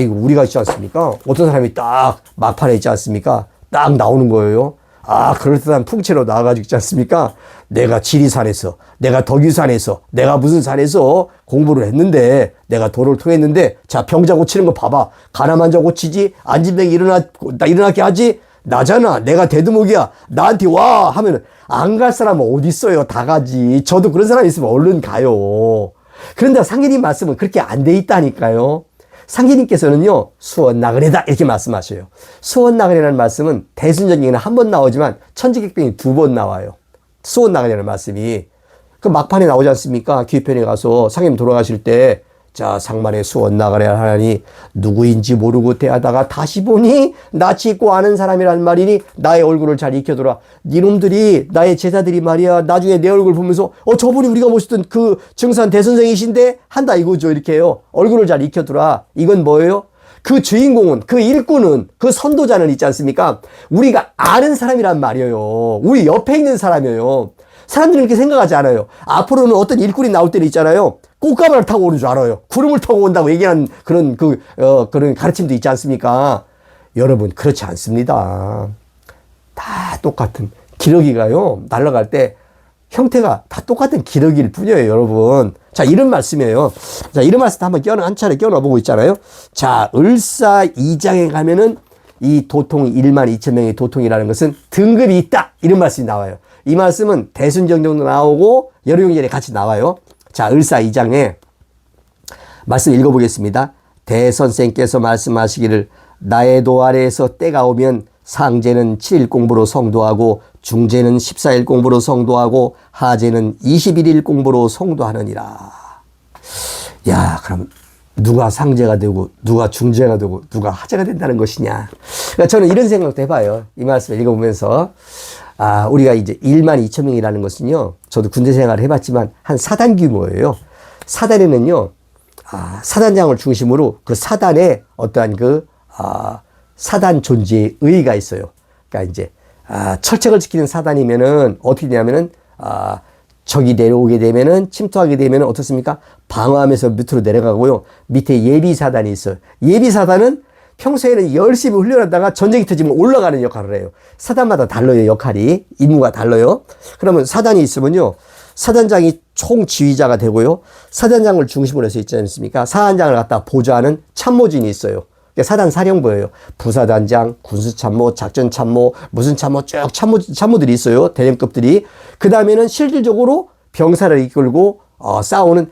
이거 우리가 있지 않습니까? 어떤 사람이 딱 막판에 있지 않습니까? 딱 나오는 거예요. 그럴듯한 풍채로 나와가지고 있지 않습니까? 내가 지리산에서, 내가 덕유산에서, 내가 무슨 산에서 공부를 했는데, 내가 도를 통했는데, 자, 병자 고치는 거 봐봐. 가나 만자 고치지, 안진뱅이 일어나게 하지, 나잖아. 내가 대두목이야. 나한테 와! 하면은, 안 갈 사람은 어디 있어요? 다 가지. 저도 그런 사람이 있으면 얼른 가요. 그런데 상계님 말씀은 그렇게 안 돼 있다니까요. 상계님께서는요, 수원나그네다. 이렇게 말씀하셔요. 수원나그네라는 말씀은 대순전경에는 한 번 나오지만 천지개벽경에 2번 나와요. 수원나그네라는 말씀이. 그 막판에 나오지 않습니까? 기회편에 가서 상계님 돌아가실 때, 자, 상만의 수원나그네 하나니 누구인지 모르고 대하다가 다시 보니 낯이 있고 아는 사람이란 말이니 나의 얼굴을 잘 익혀둬라. 이놈들이 나의 제자들이 말이야 나중에 내 얼굴 보면서 저분이 우리가 모시던 그 증산 대선생이신데 한다 이거죠. 이렇게요. 얼굴을 잘 익혀두라. 이건 뭐예요? 그 주인공은, 그 일꾼은, 그 선도자는 있지 않습니까? 우리가 아는 사람이란 말이에요. 우리 옆에 있는 사람이에요. 사람들이 이렇게 생각하지 않아요. 앞으로는 어떤 일꾼이 나올 때는 있잖아요. 꽃가마를 타고 오는 줄 알아요. 구름을 타고 온다고 얘기하는 그런 그런 가르침도 있지 않습니까? 여러분, 그렇지 않습니다. 다 똑같은 기러기가요, 날아갈 때 형태가 다 똑같은 기러기일 뿐이에요, 여러분. 자, 이런 말씀이에요. 자, 이런 말씀 한번 한 차례 껴넣어보고 있잖아요. 자, 을사 2장에 가면은 이 도통 1만 2천 명의 도통이라는 것은 등급이 있다, 이런 말씀이 나와요. 이 말씀은 대순정정도 나오고 여러경전에 같이 나와요. 자, 을사 2장에 말씀 읽어보겠습니다. 대선생께서 말씀하시기를 나의 도 아래에서 때가 오면 상제는 7일 공부로 성도하고 중제는 14일 공부로 성도하고 하제는 21일 공부로 성도하느니라. 야, 그럼 누가 상제가 되고 누가 중제가 되고 누가 하제가 된다는 것이냐. 그러니까 저는 이런 생각도 해봐요. 이 말씀을 읽어보면서 우리가 이제 1만 2천 명이라는 것은요, 저도 군대 생활을 해봤지만 한 사단 규모예요. 사단에는요, 사단장을 중심으로 그 사단에 어떠한 사단 존재의 의의가 있어요. 그러니까 이제 철책을 지키는 사단이면은 어떻게 되냐면은 적이 내려오게 되면은, 침투하게 되면은 어떻습니까? 방어하면서 밑으로 내려가고요. 밑에 예비 사단이 있어요. 예비 사단은 평소에는 열심히 훈련하다가 전쟁이 터지면 올라가는 역할을 해요. 사단마다 달라요, 역할이. 임무가 달라요. 그러면 사단이 있으면요, 사단장이 총지휘자가 되고요, 사단장을 중심으로 해서 있지 않습니까? 사단장을 갖다 보좌하는 참모진이 있어요. 사단 사령부예요. 부사단장, 군수참모, 작전참모, 무슨 참모, 쭉 참모들이 있어요. 대령급들이. 그 다음에는 실질적으로 병사를 이끌고 싸우는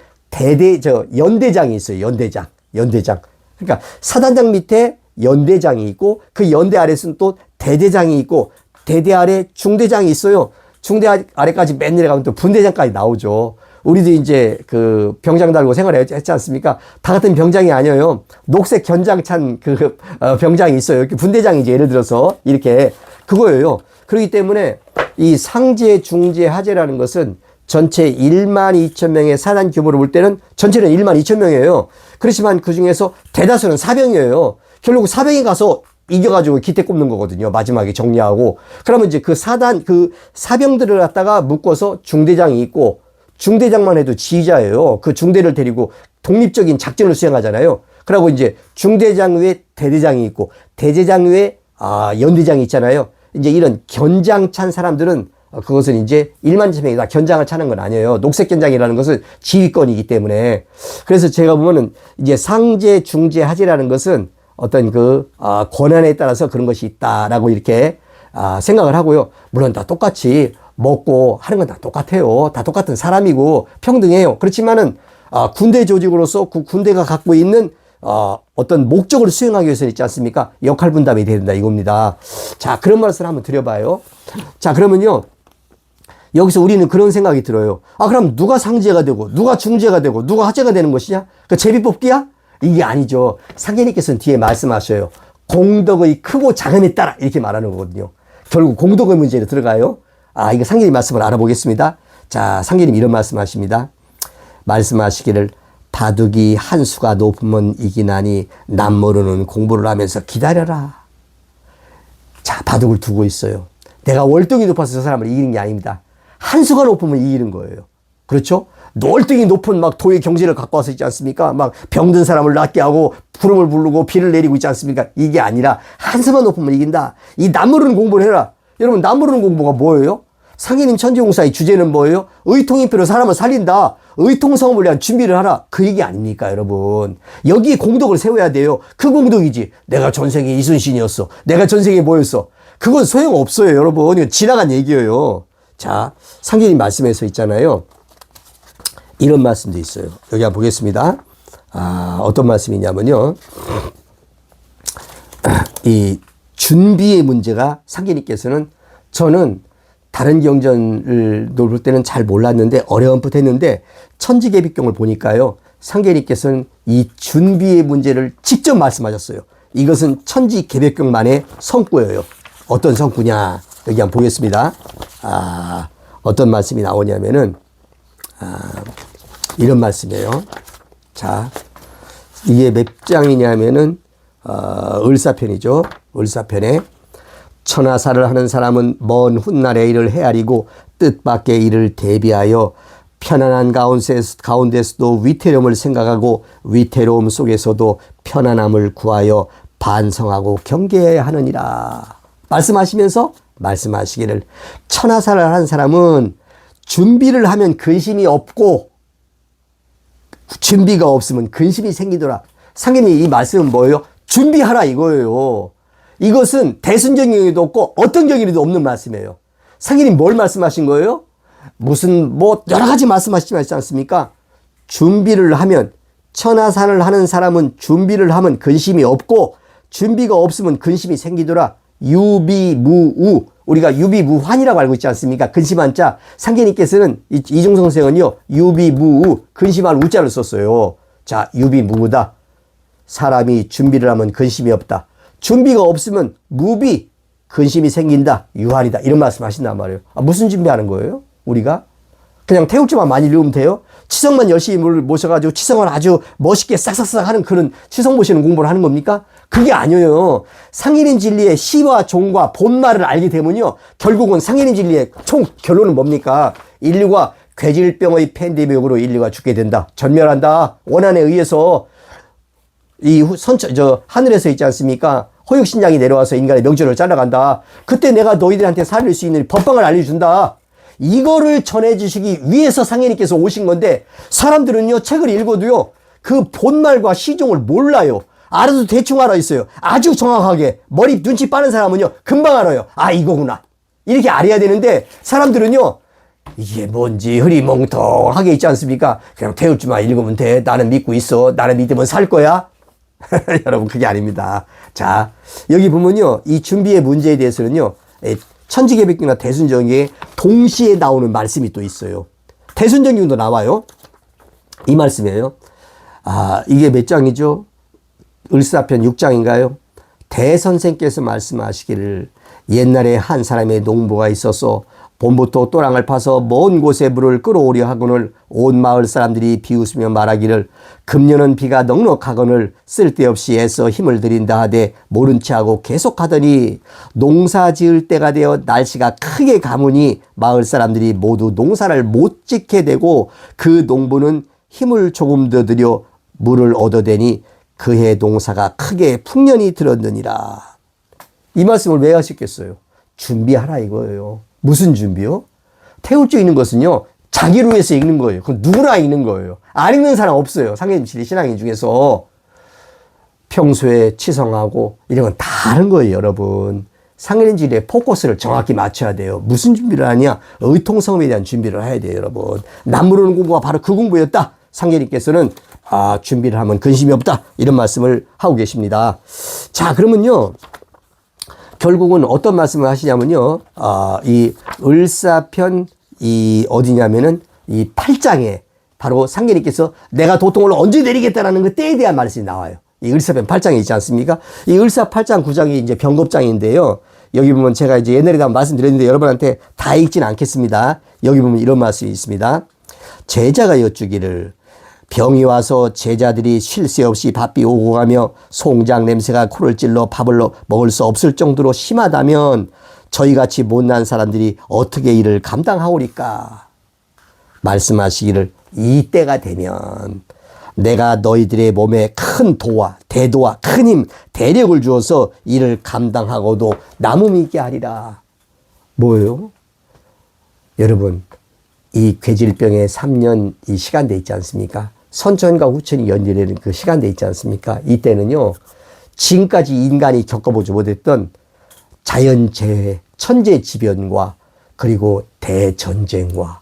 연대장이 있어요. 연대장. 그러니까 사단장 밑에 연대장이 있고, 그 연대 아래에서는 또 대대장이 있고, 대대 아래 중대장이 있어요. 중대 아래까지 맨 내려가면 또 분대장까지 나오죠. 우리도 이제 그 병장 달고 생활했지 않습니까? 다 같은 병장이 아니에요. 녹색 견장 찬 병장이 있어요. 분대장이 이제 예를 들어서 이렇게 그거예요. 그렇기 때문에 이 상제, 중제, 하제라는 것은 전체 1만 2천 명의 사단 규모로 볼 때는 전체는 1만 2천 명이에요. 그렇지만 그 중에서 대다수는 사병이에요. 결국 사병이 가서 이겨가지고 기태 꼽는 거거든요. 마지막에 정리하고. 그러면 이제 그 사병들을 갖다가 묶어서 중대장이 있고, 중대장만 해도 지휘자예요. 그 중대를 데리고 독립적인 작전을 수행하잖아요. 그리고 이제 중대장 외에 대대장이 있고, 대대장 외에 연대장이 있잖아요. 이제 이런 견장 찬 사람들은 그것은 이제 1만 2천 명이 다 견장을 차는 건 아니에요. 녹색 견장이라는 것은 지휘권이기 때문에. 그래서 제가 보면은 이제 상제, 중제, 하제라는 것은 어떤 권한에 따라서 그런 것이 있다라고 이렇게 생각을 하고요. 물론 다 똑같이 먹고 하는 건 다 똑같아요. 다 똑같은 사람이고 평등해요. 그렇지만은 군대 조직으로서 그 군대가 갖고 있는 어떤 목적을 수행하기 위해서 있지 않습니까? 역할 분담이 돼야 된다 이겁니다. 자, 그런 말씀을 한번 드려봐요. 자, 그러면요, 여기서 우리는 그런 생각이 들어요. 그럼 누가 상제가 되고 누가 중제가 되고 누가 하제가 되는 것이냐? 그 제비뽑기야? 이게 아니죠. 상계님께서는 뒤에 말씀하셔요. 공덕의 크고 작음에 따라 이렇게 말하는 거거든요. 결국 공덕의 문제로 들어가요. 이거 상계님 말씀을 알아보겠습니다. 자, 상계님 이런 말씀하십니다. 말씀하시기를 바둑이 한 수가 높으면 이기나니 남 모르는 공부를 하면서 기다려라. 자, 바둑을 두고 있어요. 내가 월등히 높아서 저 사람을 이기는 게 아닙니다. 한 수가 높으면 이기는 거예요. 그렇죠? 월등히 높은 막 도의 경지를 갖고 와서 있지 않습니까? 막 병든 사람을 낫게 하고 구름을 부르고 비를 내리고 있지 않습니까? 이게 아니라 한 수만 높으면 이긴다. 이 남 모르는 공부를 해라. 여러분, 남 모르는 공부가 뭐예요? 상계님 천지공사의 주제는 뭐예요? 의통인표로 사람을 살린다. 의통성업을 위한 준비를 하라. 그 얘기 아닙니까, 여러분? 여기에 공덕을 세워야 돼요. 그 공덕이지. 내가 전생에 이순신이었어. 내가 전생에 뭐였어. 그건 소용없어요, 여러분. 이건 지나간 얘기예요. 자, 상계님 말씀에서 있잖아요. 이런 말씀도 있어요. 여기 한번 보겠습니다. 어떤 말씀이냐면요. 이 준비의 문제가 상계님께서는, 저는 다른 경전을 볼 때는 잘 몰랐는데 어려움풋했는데 천지개비경을 보니까요, 상계님께서는 이 준비의 문제를 직접 말씀하셨어요. 이것은 천지개비경만의 성구예요. 어떤 성구냐, 여기 한번 보겠습니다. 어떤 말씀이 나오냐면은 이런 말씀이에요. 자, 이게 몇 장이냐면은 을사편이죠. 을사편에 천하사를 하는 사람은 먼 훗날의 일을 헤아리고 뜻밖의 일을 대비하여 편안한 가운데서도 위태로움을 생각하고 위태로움 속에서도 편안함을 구하여 반성하고 경계해야 하느니라. 말씀하시면서 말씀하시기를 천하사를 하는 사람은 준비를 하면 근심이 없고 준비가 없으면 근심이 생기더라. 상인이 이 말씀은 뭐예요? 준비하라 이거예요. 이것은 대순정 경위도 없고 어떤 경위도 없는 말씀이에요. 상인이 뭘 말씀하신 거예요? 무슨 여러 가지 말씀하시지 않습니까? 준비를 하면 천하산을 하는 사람은 준비를 하면 근심이 없고 준비가 없으면 근심이 생기더라. 유비무우, 우리가 유비무환이라고 알고 있지 않습니까? 근심한 자. 상계님께서는 이중성 선생은요 유비무우 근심할 우자를 썼어요. 자, 유비무우다. 사람이 준비를 하면 근심이 없다. 준비가 없으면 무비, 근심이 생긴다. 유한이다. 이런 말씀 하신단 말이에요. 무슨 준비하는 거예요? 우리가? 그냥 태울줄만 많이 읽으면 돼요? 치성만 열심히 모셔가지고 치성을 아주 멋있게 싹싹싹 하는 그런 치성 모시는 공부를 하는 겁니까? 그게 아니에요. 상인인 진리의 시와 종과 본말을 알게 되면요. 결국은 상인인 진리의 총 결론은 뭡니까? 인류가 괴질병의 팬데믹으로 인류가 죽게 된다. 전멸한다. 원한에 의해서 하늘에서 있지 않습니까? 호육신장이 내려와서 인간의 명절을 잘라간다. 그때 내가 너희들한테 살릴 수 있는 법방을 알려준다. 이거를 전해주시기 위해서 상인님께서 오신 건데 사람들은요 책을 읽어도요 그 본말과 시종을 몰라요. 알아도 대충 알아 있어요. 아주 정확하게 머리 눈치 빠른 사람은요 금방 알아요. 이거구나 이렇게 알아야 되는데 사람들은요 이게 뭔지 흐리멍텅하게 있지 않습니까? 그냥 태울줄만 읽으면 돼. 나는 믿고 있어. 나는 믿으면 살 거야. 여러분 그게 아닙니다. 자, 여기 보면요 이 준비의 문제에 대해서는요 천지개벽기나 대순정기에 동시에 나오는 말씀이 또 있어요. 대순정기도 나와요. 이 말씀이에요. 이게 몇 장이죠? 을사편 6장인가요? 대선생께서 말씀하시기를 옛날에 한 사람의 농부가 있어서 봄부터 또랑을 파서 먼 곳에 물을 끌어오려 하거늘 온 마을 사람들이 비웃으며 말하기를 금년은 비가 넉넉하거늘 쓸데없이 애써 힘을 들인다 하되 모른 체하고 계속하더니 농사 지을 때가 되어 날씨가 크게 가무니 마을 사람들이 모두 농사를 못 짓게 되고 그 농부는 힘을 조금 더 들여 물을 얻어대니 그해 농사가 크게 풍년이 들었느니라. 이 말씀을 왜 하셨겠어요? 준비하라 이거예요. 무슨 준비요? 태울 줄 읽는 것은요 자기를 위해서 읽는 거예요. 그건 누구나 읽는 거예요. 안 읽는 사람 없어요. 상계님 신앙인 중에서. 평소에 치성하고 이런 건 다 하는 거예요. 여러분 상계님 진리의 포커스를 정확히 맞춰야 돼요. 무슨 준비를 하냐? 의통성에 대한 준비를 해야 돼요. 여러분 남 모르는 공부가 바로 그 공부였다. 상계님께서는 준비를 하면 근심이 없다 이런 말씀을 하고 계십니다. 자, 그러면요 결국은 어떤 말씀을 하시냐면요. 이 을사편 어디냐면은 이 8장에 바로 상계님께서 내가 도통을 언제 내리겠다라는 그 때에 대한 말씀이 나와요. 이 을사편 8장에 있지 않습니까? 이 을사 8장 9장이 이제 병겁장인데요. 여기 보면 제가 이제 옛날에도 한번 말씀드렸는데 여러분한테 다 읽지는 않겠습니다. 여기 보면 이런 말씀이 있습니다. 제자가 여쭈기를 병이 와서 제자들이 쉴 새 없이 바삐 오고 가며 송장 냄새가 코를 찔러 밥을 먹을 수 없을 정도로 심하다면 저희같이 못난 사람들이 어떻게 이를 감당하오리까? 말씀하시기를 이때가 되면 내가 너희들의 몸에 큰 도와 대도와 큰 힘 대력을 주어서 이를 감당하고도 남음 있게 하리라. 뭐예요? 여러분 이 괴질병의 3년 이 시간대 있지 않습니까? 선천과 후천이 연결되는 그 시간대 있지 않습니까? 이때는요 지금까지 인간이 겪어보지 못했던 자연재해, 천재지변과 그리고 대전쟁과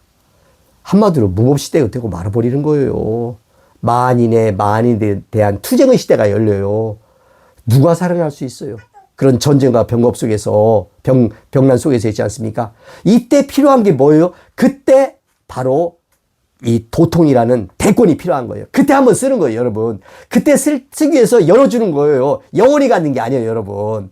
한마디로 무법시대가 되고 말아버리는 거예요. 만인에 대한 투쟁의 시대가 열려요. 누가 살아날 수 있어요? 그런 전쟁과 병겁 속에서 병난 속에서 있지 않습니까? 이때 필요한 게 뭐예요? 그때 바로 이 도통이라는 대권이 필요한 거예요. 그때 한번 쓰는 거예요, 여러분. 그때 쓰기 위해서 열어주는 거예요. 영원히 갖는 게 아니에요, 여러분.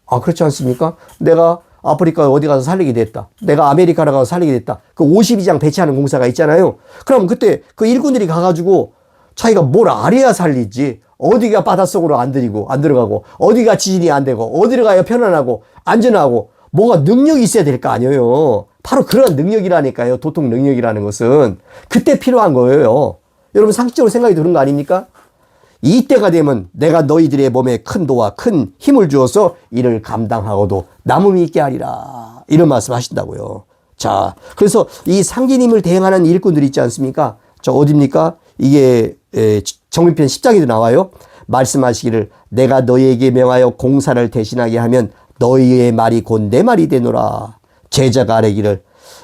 그렇지 않습니까? 내가 아프리카 어디 가서 살리게 됐다. 내가 아메리카로 가서 살리게 됐다. 그 52장 배치하는 공사가 있잖아요. 그럼 그때 그 일꾼들이 가가지고 자기가 뭘 알아야 살리지. 어디가 바닷속으로 안 들어가고, 어디가 지진이 안 되고, 어디를 가야 편안하고, 안전하고, 뭐가 능력이 있어야 될 거 아니에요. 바로 그런 능력이라니까요. 도통 능력이라는 것은. 그때 필요한 거예요. 여러분 상식적으로 생각이 드는 거 아닙니까? 이때가 되면 내가 너희들의 몸에 큰 도와 큰 힘을 주어서 이를 감당하고도 남음이 있게 하리라. 이런 말씀 하신다고요. 자, 그래서 이 상기님을 대행하는 일꾼들이 있지 않습니까? 저 어딥니까? 이게 정민편 10장에도 나와요. 말씀하시기를 내가 너희에게 명하여 공사를 대신하게 하면 너희의 말이 곧 내 말이 되노라. 제자가 아뢰기를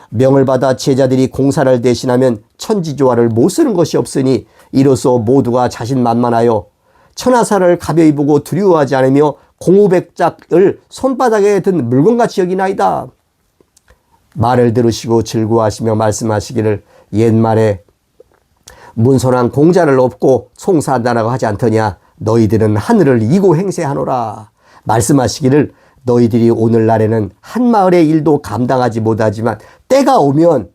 명을 받아 제자들이 공사를 대신하면 천지조화를 못 쓰는 것이 없으니 이로써 모두가 자신만만하여 천하사를 가벼이 보고 두려워하지 않으며 공우백작을 손바닥에 든 물건같이 여기나이다. 말을 들으시고 즐거워하시며 말씀하시기를 옛말에 문선한 공자를 업고 송사한다라고 하지 않더냐. 너희들은 하늘을 이고 행세하노라. 말씀하시기를 너희들이 오늘날에는 한 마을의 일도 감당하지 못하지만 때가 오면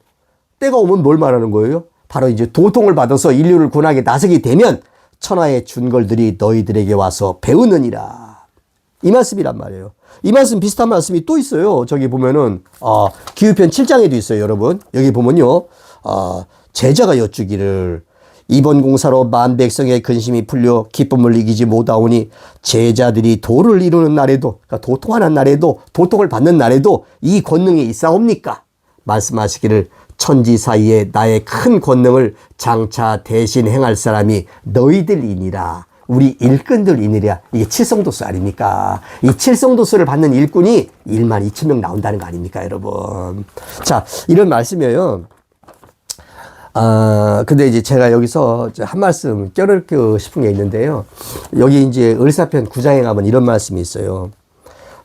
뭘 말하는 거예요? 바로 이제 도통을 받아서 인류를 구원하게 나서게 되면 천하의 준걸들이 너희들에게 와서 배우느니라. 이 말씀이란 말이에요. 이 말씀 비슷한 말씀이 또 있어요. 저기 보면은 기후편 7장에도 있어요. 여러분 여기 보면요. 제자가 여쭈기를 이번 공사로 만 백성의 근심이 풀려 기쁨을 이기지 못하오니 제자들이 도를 이루는 날에도, 그러니까 도통하는 날에도, 도통을 받는 날에도 이 권능이 있사옵니까? 말씀하시기를 천지 사이에 나의 큰 권능을 장차 대신 행할 사람이 너희들이니라. 우리 일꾼들이니라. 이게 칠성도수 아닙니까? 이 칠성도수를 받는 일꾼이 1만 2천 명 나온다는 거 아닙니까, 여러분? 자, 이런 말씀이에요. 근데 이제 제가 여기서 한 말씀 껴넣고 싶은 게 있는데요. 여기 이제 을사편 9장에 가면 이런 말씀이 있어요.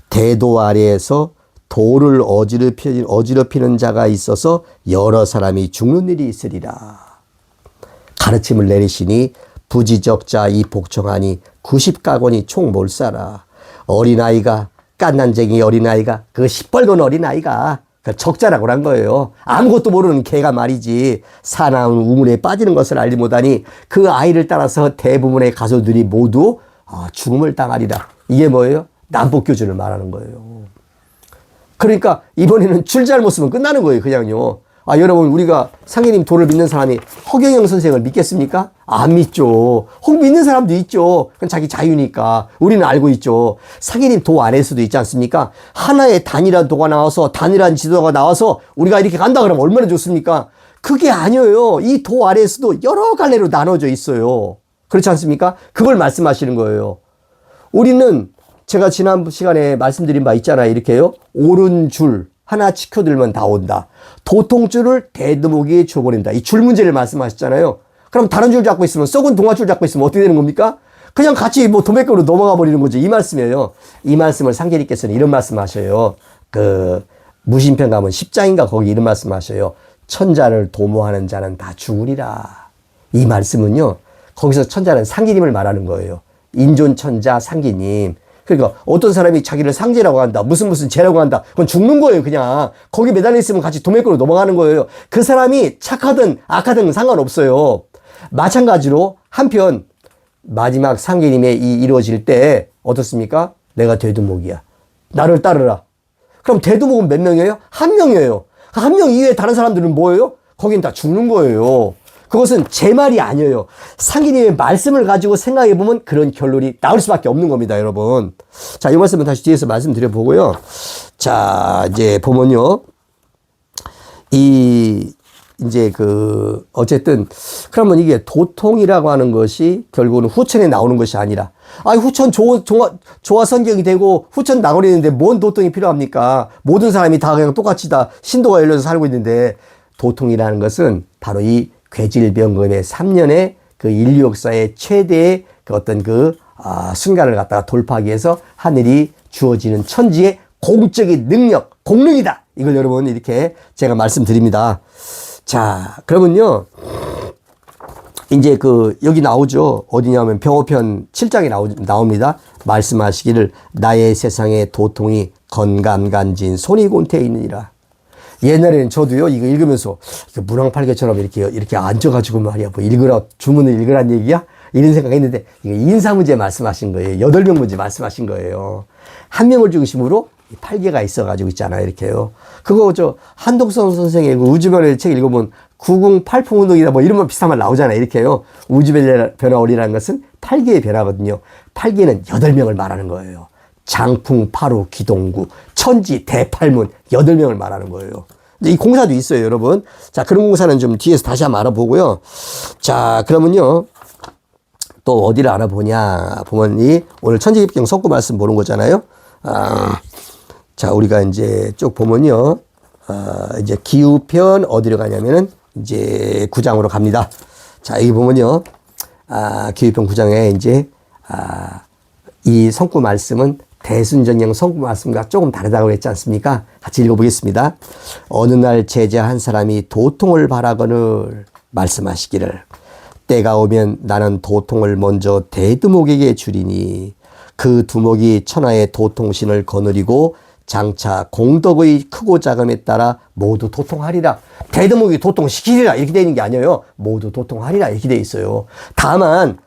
대도 아래에서 도를 어지럽히는 자가 있어서 여러 사람이 죽는 일이 있으리라. 가르침을 내리시니 부지적자 이 복종하니 90가곤이 총 몰사라. 어린아이가 깐난쟁이 어린아이가 그 시뻘건 어린아이가 적자라고 한 거예요. 아무것도 모르는 개가 말이지 사나운 우물에 빠지는 것을 알지 못하니 그 아이를 따라서 대부분의 가수들이 모두 죽음을 당하리라. 이게 뭐예요? 난폭교준을 말하는 거예요. 그러니까 이번에는 줄 잘못 쓰면 끝나는 거예요. 그냥요. 여러분 우리가 상계님 도를 믿는 사람이 허경영 선생을 믿겠습니까? 안 믿죠. 혹 믿는 사람도 있죠. 그건 자기 자유니까. 우리는 알고 있죠. 상계님 도 안에서도 있지 않습니까? 하나의 단일한 도가 나와서 단일한 지도가 나와서 우리가 이렇게 간다 그러면 얼마나 좋습니까? 그게 아니에요. 이 도 아래에서도 여러 갈래로 나눠져 있어요. 그렇지 않습니까? 그걸 말씀하시는 거예요. 우리는 제가 지난 시간에 말씀드린 바 있잖아요. 이렇게요. 옳은 줄 하나 지켜들면 다 온다. 도통줄을 대두목이 줘버린다. 이 줄 문제를 말씀하셨잖아요. 그럼 다른 줄 잡고 있으면 썩은 동아줄 잡고 있으면 어떻게 되는 겁니까? 그냥 같이 도매가로 넘어가 버리는 거죠. 이 말씀이에요. 이 말씀을 상계님께서는 이런 말씀 하셔요. 무신편 가면 10장인가 거기 이런 말씀 하셔요. 천자를 도모하는 자는 다 죽으리라. 이 말씀은요. 거기서 천자는 상계님을 말하는 거예요. 인존천자 상계님. 그러니까 어떤 사람이 자기를 상제라고 한다. 무슨 죄라고 한다. 그건 죽는 거예요. 그냥. 거기 매달려 있으면 같이 도매가로 넘어가는 거예요. 그 사람이 착하든 악하든 상관없어요. 마찬가지로 한편 마지막 상계님의 이루어질 때 어떻습니까? 내가 대두목이야. 나를 따르라. 그럼 대두목은 몇 명이에요? 한 명이에요. 한 명 이외에 다른 사람들은 뭐예요? 거긴 다 죽는 거예요. 그것은 제 말이 아니에요. 상계님의 말씀을 가지고 생각해 보면 그런 결론이 나올 수밖에 없는 겁니다, 여러분. 자, 이 말씀은 다시 뒤에서 말씀드려 보고요. 자, 이제 보면요. 어쨌든, 그러면 이게 도통이라고 하는 것이 결국은 후천에 나오는 것이 아니라, 후천 조화 선경이 되고 후천 나오려는데 뭔 도통이 필요합니까? 모든 사람이 다 그냥 똑같이 다 신도가 열려서 살고 있는데, 도통이라는 것은 바로 이 괴질병금의 3년의 그 인류 역사의 최대의 순간을 갖다가 돌파하기 위해서 하늘이 주어지는 천지의 공적인 능력, 공능이다. 이걸 여러분 이렇게 제가 말씀드립니다. 자, 그러면요. 이제 여기 나오죠. 어디냐면 병호편 7장에 나옵니다. 말씀하시기를 나의 세상의 도통이 건감간진 손이곤태에 있느니라. 옛날에는 저도요, 이거 읽으면서, 문항팔개처럼 이렇게 앉아가지고 말이야, 주문을 읽으란 얘기야? 이런 생각했는데 이거 인사 문제 말씀하신 거예요. 8명 문제 말씀하신 거예요. 한 명을 중심으로 8개가 있어가지고 있잖아요. 이렇게요. 그거 한독선 선생의 그 우주변화의 책 읽어보면 908풍 운동이다 뭐 이런 거 비슷한 말 나오잖아요. 이렇게요. 우주변화 원리라는 것은 8개의 변화거든요. 8개는 8명을 말하는 거예요. 장풍, 파루, 기동구, 천지, 대팔문 8명을 말하는 거예요. 이 공사도 있어요, 여러분. 자, 그런 공사는 좀 뒤에서 다시 한번 알아보고요. 자, 그러면요. 또 어디를 알아보냐 보면 오늘 천지개벽경 석구 말씀 보는 거잖아요. 자, 우리가 이제 쭉 보면요. 이제 기우편 어디로 가냐면은 이제 9장으로 갑니다. 자, 여기 보면요. 기우편 9장에 이제 이 성구 말씀은 대순전형 성구 말씀과 조금 다르다고 했지 않습니까? 같이 읽어보겠습니다. 어느 날 제자 한 사람이 도통을 바라거늘 말씀하시기를 때가 오면 나는 도통을 먼저 대두목에게 주리니 그 두목이 천하의 도통신을 거느리고 장차 공덕의 크고 작음에 따라 모두 도통하리라. 대두목이 도통시키리라 이렇게 되는 게 아니에요. 모두 도통하리라 이렇게 돼 있어요. 다만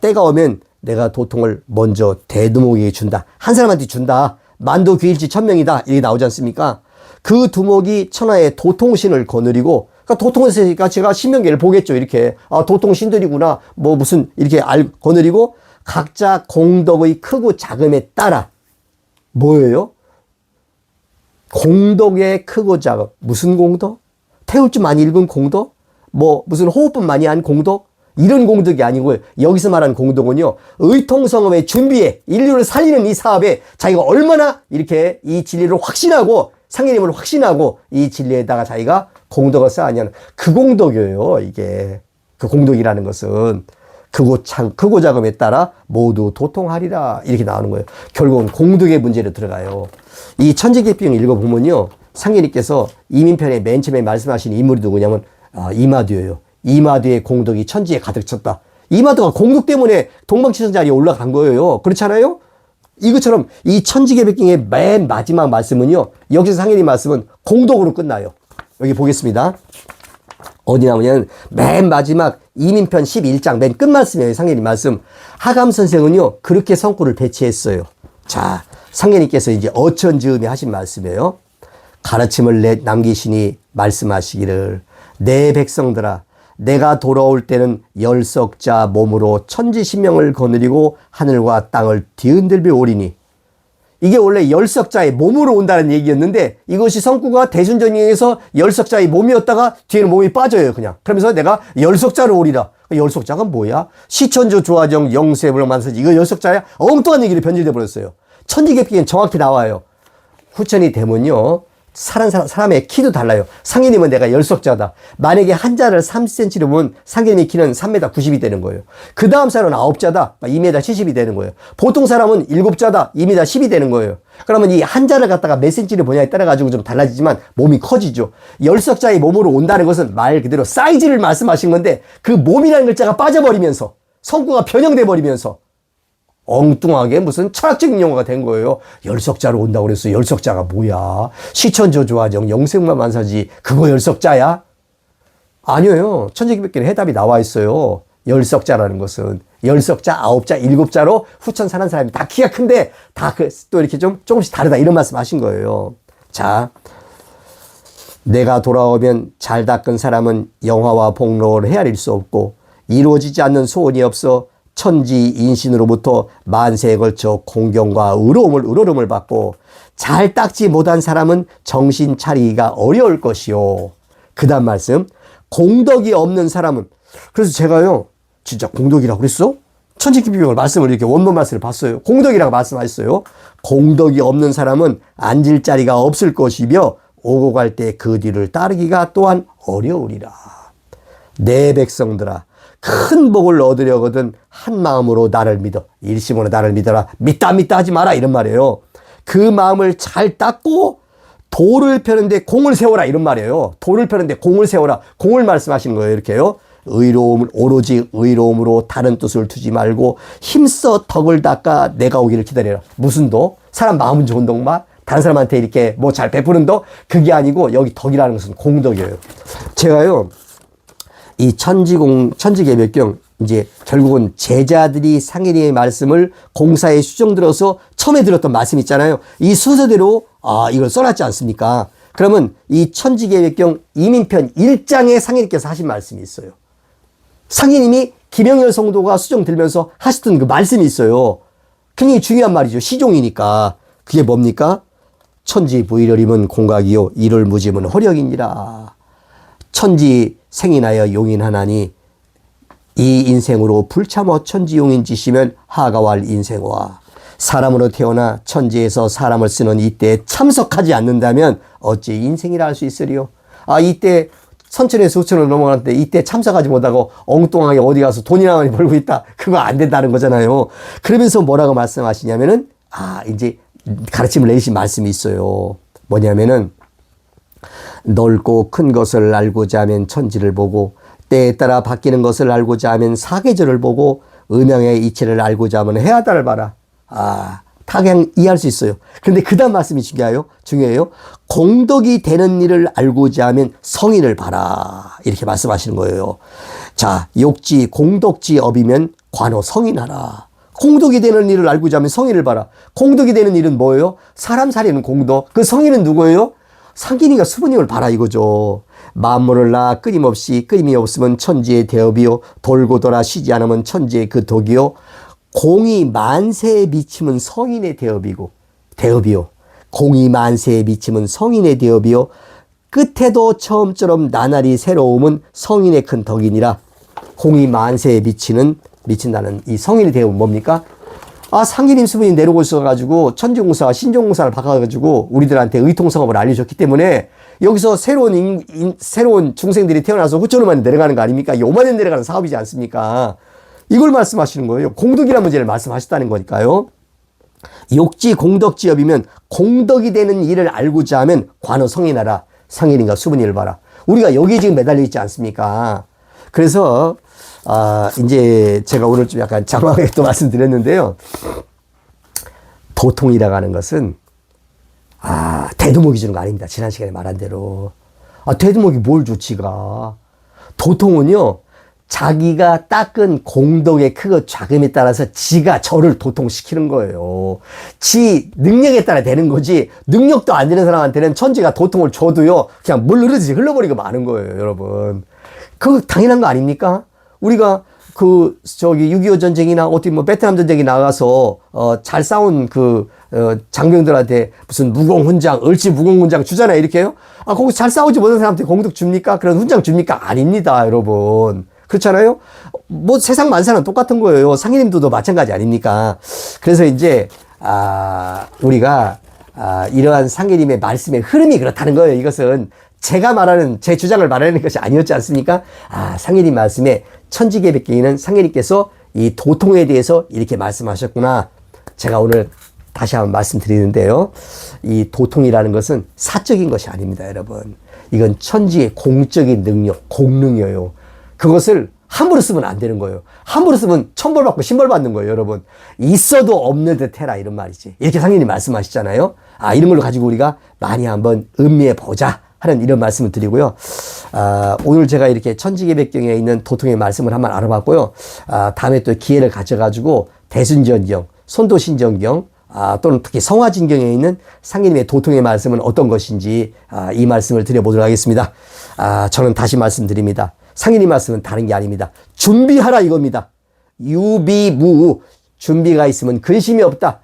때가 오면 내가 도통을 먼저 대두목에게 준다. 한 사람한테 준다. 만도 귀일지 천명이다. 이렇게 나오지 않습니까? 그 두목이 천하의 도통신을 거느리고 그러니까 도통을 쓰니까 제가 신명기를 보겠죠. 이렇게 도통신들이구나. 뭐 무슨 이렇게 거느리고 각자 공덕의 크고 작음에 따라 뭐예요? 공덕의 크고 작음. 무슨 공덕? 태울 줄 많이 읽은 공덕? 뭐 무슨 호흡법 많이 한 공덕? 이런 공덕이 아니고요. 여기서 말하는 공덕은요. 의통성업의 준비에 인류를 살리는 이 사업에 자기가 얼마나 이렇게 이 진리를 확신하고 상계님을 확신하고 이 진리에다가 자기가 공덕을 쌓았냐는 그 공덕이에요. 이게 그 공덕이라는 것은 크고 작음에 따라 모두 도통하리라 이렇게 나오는 거예요. 결국은 공덕의 문제로 들어가요. 이 천지개벽 읽어보면요. 상계님께서 이민편의 맨 처음에 말씀하신 인물이 누구냐면 이마두예요. 이마두의 공덕이 천지에 가득 찼다. 이마두가 공덕 때문에 동방치선 자리에 올라간 거예요. 그렇잖아요? 이것처럼 이 천지개벽경의 맨 마지막 말씀은요. 여기서 상인의 말씀은 공덕으로 끝나요. 여기 보겠습니다. 어디 나오냐면 맨 마지막 이민편 11장 맨 끝말씀이에요. 상인의 말씀. 하감 선생은요. 그렇게 성구를 배치했어요. 자, 상인님께서 이제 어천즈음에 하신 말씀이에요. 가르침을 남기시니 말씀하시기를 내 백성들아 내가 돌아올 때는 열석자 몸으로 천지신명을 거느리고 하늘과 땅을 뒤흔들며 오리니 이게 원래 열석자의 몸으로 온다는 얘기였는데 이것이 성구가 대순전형에서 열석자의 몸이었다가 뒤에는 몸이 빠져요 그냥. 그러면서 내가 열석자로 오리라. 열석자가 뭐야? 시천조 조화정 영세불 만서지 이거 열석자야? 엉뚱한 얘기를 변질돼 버렸어요. 천지개벽에는 정확히 나와요. 후천이 되면요. 사람의 키도 달라요. 상인님은 내가 열석자다. 만약에 한자를 30cm로 보면 상인님의 키는 3m 90이 되는 거예요. 그 다음 사람은 9자다. 2m 70이 되는 거예요. 보통 사람은 7자다. 2m 10이 되는 거예요. 그러면 이 한자를 갖다가 몇 cm를 보냐에 따라 가지고 좀 달라지지만 몸이 커지죠. 열석자의 몸으로 온다는 것은 말 그대로 사이즈를 말씀하신 건데 그 몸이라는 글자가 빠져버리면서 성구가 변형돼 버리면서 엉뚱하게 무슨 철학적인 용어가 된 거예요. 열석자로 온다고 그랬어. 열석자가 뭐야? 시천조조화정 영생만 만사지 그거 열석자야? 아니에요. 천지개벽경에 해답이 나와 있어요. 열석자라는 것은 열석자, 9자, 7자로 후천 사는 사람이 다 키가 큰데 다 또 이렇게 조금씩 다르다 이런 말씀 하신 거예요. 자, 내가 돌아오면 잘 닦은 사람은 영화와 복로를 헤아릴 수 없고 이루어지지 않는 소원이 없어 천지 인신으로부터 만세에 걸쳐 공경과 의로움을 받고 잘 닦지 못한 사람은 정신 차리기가 어려울 것이요. 그 다음 말씀 공덕이 없는 사람은 그래서 제가요 진짜 공덕이라고 그랬어? 천지개벽을 말씀을 이렇게 원본 말씀을 봤어요. 공덕이라고 말씀하셨어요. 공덕이 없는 사람은 앉을 자리가 없을 것이며 오고 갈 때 그 뒤를 따르기가 또한 어려우리라. 내 백성들아 큰 복을 얻으려거든 한 마음으로 나를 믿어. 일심으로 나를 믿어라. 믿다 하지 마라 이런 말이에요. 그 마음을 잘 닦고 돌을 펴는데 공을 세워라 이런 말이에요. 돌을 펴는데 공을 세워라. 공을 말씀하시는 거예요. 이렇게요. 오로지 의로움으로 다른 뜻을 두지 말고 힘써 덕을 닦아 내가 오기를 기다려라. 무슨 덕? 사람 마음은 좋은 덕만? 다른 사람한테 이렇게 뭐 잘 베푸는 덕? 그게 아니고 여기 덕이라는 것은 공덕이에요. 제가요. 이 천지개벽경 이제 결국은 제자들이 상인의 말씀을 공사에 수정들어서 처음에 들었던 말씀 있잖아요. 이 순서대로 이걸 써놨지 않습니까? 그러면 이 천지계획경 이민편 1장에 상인님께서 하신 말씀이 있어요. 상인님이 김영열 성도가 수정 들면서 하셨던 그 말씀이 있어요. 굉장히 중요한 말이죠. 시종이니까. 그게 뭡니까? 천지 부의려림은 공각이요 이를 무짐은 호력이니라. 천지 생인하여 용인하나니 이 인생으로 불참어 천지용인지시면 하가왈 인생과 사람으로 태어나 천지에서 사람을 쓰는 이때에 참석하지 않는다면 어찌 인생이라 할 수 있으리요. 이때 선천에서 후천으로 넘어가는데 이때 참석하지 못하고 엉뚱하게 어디 가서 돈이나 많이 벌고 있다. 그거 안 된다는 거잖아요. 그러면서 뭐라고 말씀하시냐면은 이제 가르침을 내리신 말씀이 있어요. 뭐냐면은 넓고 큰 것을 알고자 하면 천지를 보고 때에 따라 바뀌는 것을 알고자 하면 사계절을 보고 음양의 이치를 알고자 하면 해하다를 봐라. 다 그냥 이해할 수 있어요. 그런데 그 다음 말씀이 중요해요. 공덕이 되는 일을 알고자 하면 성인을 봐라. 이렇게 말씀하시는 거예요. 자, 욕지, 공덕지 업이면 관호 성인하라. 공덕이 되는 일을 알고자 하면 성인을 봐라. 공덕이 되는 일은 뭐예요? 사람 살리는 공덕. 그 성인은 누구예요? 상인이가 수부님을 봐라 이거죠. 만물을 낳아 끊임없이 끊임이 없으면 천지의 대업이요 돌고 돌아 쉬지 않으면 천지의 그 독이요 공이 만세에 미치면 성인의 대업이요 공이 만세에 미치면 성인의 대업이요 끝에도 처음처럼 나날이 새로움은 성인의 큰 덕이니라. 공이 만세에 미친다는 이 성인의 대업은 뭡니까? 상기님 수분이 내려오고 있어가지고 천지공사, 신종공사를 바꿔가지고 우리들한테 의통성업을 알려줬기 때문에 여기서 새로운 중생들이 태어나서 후천으로만 내려가는 거 아닙니까? 이게 5만 년 내려가는 사업이지 않습니까? 이걸 말씀하시는 거예요. 공덕이라는 문제를 말씀하셨다는 거니까요. 욕지 공덕지업이면 공덕이 되는 일을 알고자 하면 관어 성인하라. 상인인가 수분이를 봐라. 우리가 여기에 지금 매달려 있지 않습니까? 그래서 이제 제가 오늘 좀 약간 장황하게 또 말씀드렸는데요. 도통이라고 하는 것은 대두목이 주는 거 아닙니다. 지난 시간에 말한 대로. 대두목이 뭘 주지가. 도통은요. 자기가 닦은 공덕의 크고 작음에 따라서 지가 저를 도통시키는 거예요. 지 능력에 따라 되는 거지 능력도 안 되는 사람한테는 천지가 도통을 줘도요. 그냥 물 흐르듯이 흘러버리고 마는 거예요. 여러분. 그거 당연한 거 아닙니까? 우리가 6.25 전쟁이나 어떻게 베트남 전쟁이 나가서 잘 싸운 장병들한테 무슨 무공훈장, 을지 무공훈장 주잖아요. 이렇게요. 거기서 잘 싸우지 못한 사람한테 공덕 줍니까? 그런 훈장 줍니까? 아닙니다, 여러분. 그렇잖아요? 세상 만사는 똑같은 거예요. 상인님들도 마찬가지 아닙니까? 그래서 이제, 우리가, 이러한 상인님의 말씀의 흐름이 그렇다는 거예요. 이것은 제가 말하는, 제 주장을 말하는 것이 아니었지 않습니까? 상인님 말씀에 천지계백경에는 상인님께서 이 도통에 대해서 이렇게 말씀하셨구나. 제가 오늘 다시 한번 말씀드리는데요. 이 도통이라는 것은 사적인 것이 아닙니다, 여러분. 이건 천지의 공적인 능력, 공능이에요. 그것을 함부로 쓰면 안 되는 거예요. 함부로 쓰면 천벌 받고 신벌 받는 거예요, 여러분. 있어도 없는 듯 해라, 이런 말이지. 이렇게 상인님 말씀하시잖아요. 이런 걸로 가지고 우리가 많이 한번 음미해 보자 하는 이런 말씀을 드리고요. 오늘 제가 이렇게 천지계백경에 있는 도통의 말씀을 한번 알아봤고요. 다음에 또 기회를 가져가지고 대순전경, 손도신전경, 또는 특히 성화진경에 있는 상인님의 도통의 말씀은 어떤 것인지 이 말씀을 드려보도록 하겠습니다. 저는 다시 말씀드립니다. 상인님 말씀은 다른 게 아닙니다. 준비하라 이겁니다. 유비무, 준비가 있으면 근심이 없다.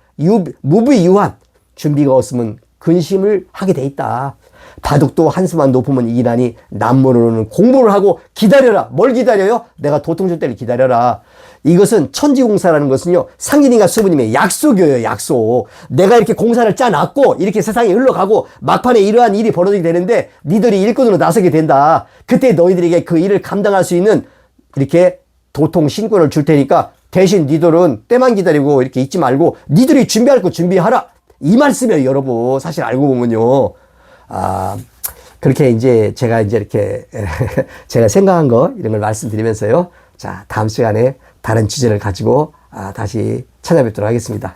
무비유한, 준비가 없으면 근심을 하게 돼 있다. 바둑도 한수만 높으면 이기나니 남모르는 공부를 하고 기다려라. 뭘 기다려요? 내가 도통 줄 때를 기다려라. 이것은 천지공사라는 것은요, 상인이가 수부님의 약속이에요, 약속. 내가 이렇게 공사를 짜놨고 이렇게 세상이 흘러가고 막판에 이러한 일이 벌어지게 되는데 니들이 일꾼으로 나서게 된다. 그때 너희들에게 그 일을 감당할 수 있는 이렇게 도통 신권을 줄 테니까 대신 니들은 때만 기다리고 이렇게 있지 말고 니들이 준비할 거 준비하라. 이 말씀이에요, 여러분. 사실 알고 보면요. 그렇게 이제 제가 이렇게 제가 생각한 거 이런 걸 말씀드리면서요. 자, 다음 시간에 다른 주제를 가지고 다시 찾아뵙도록 하겠습니다.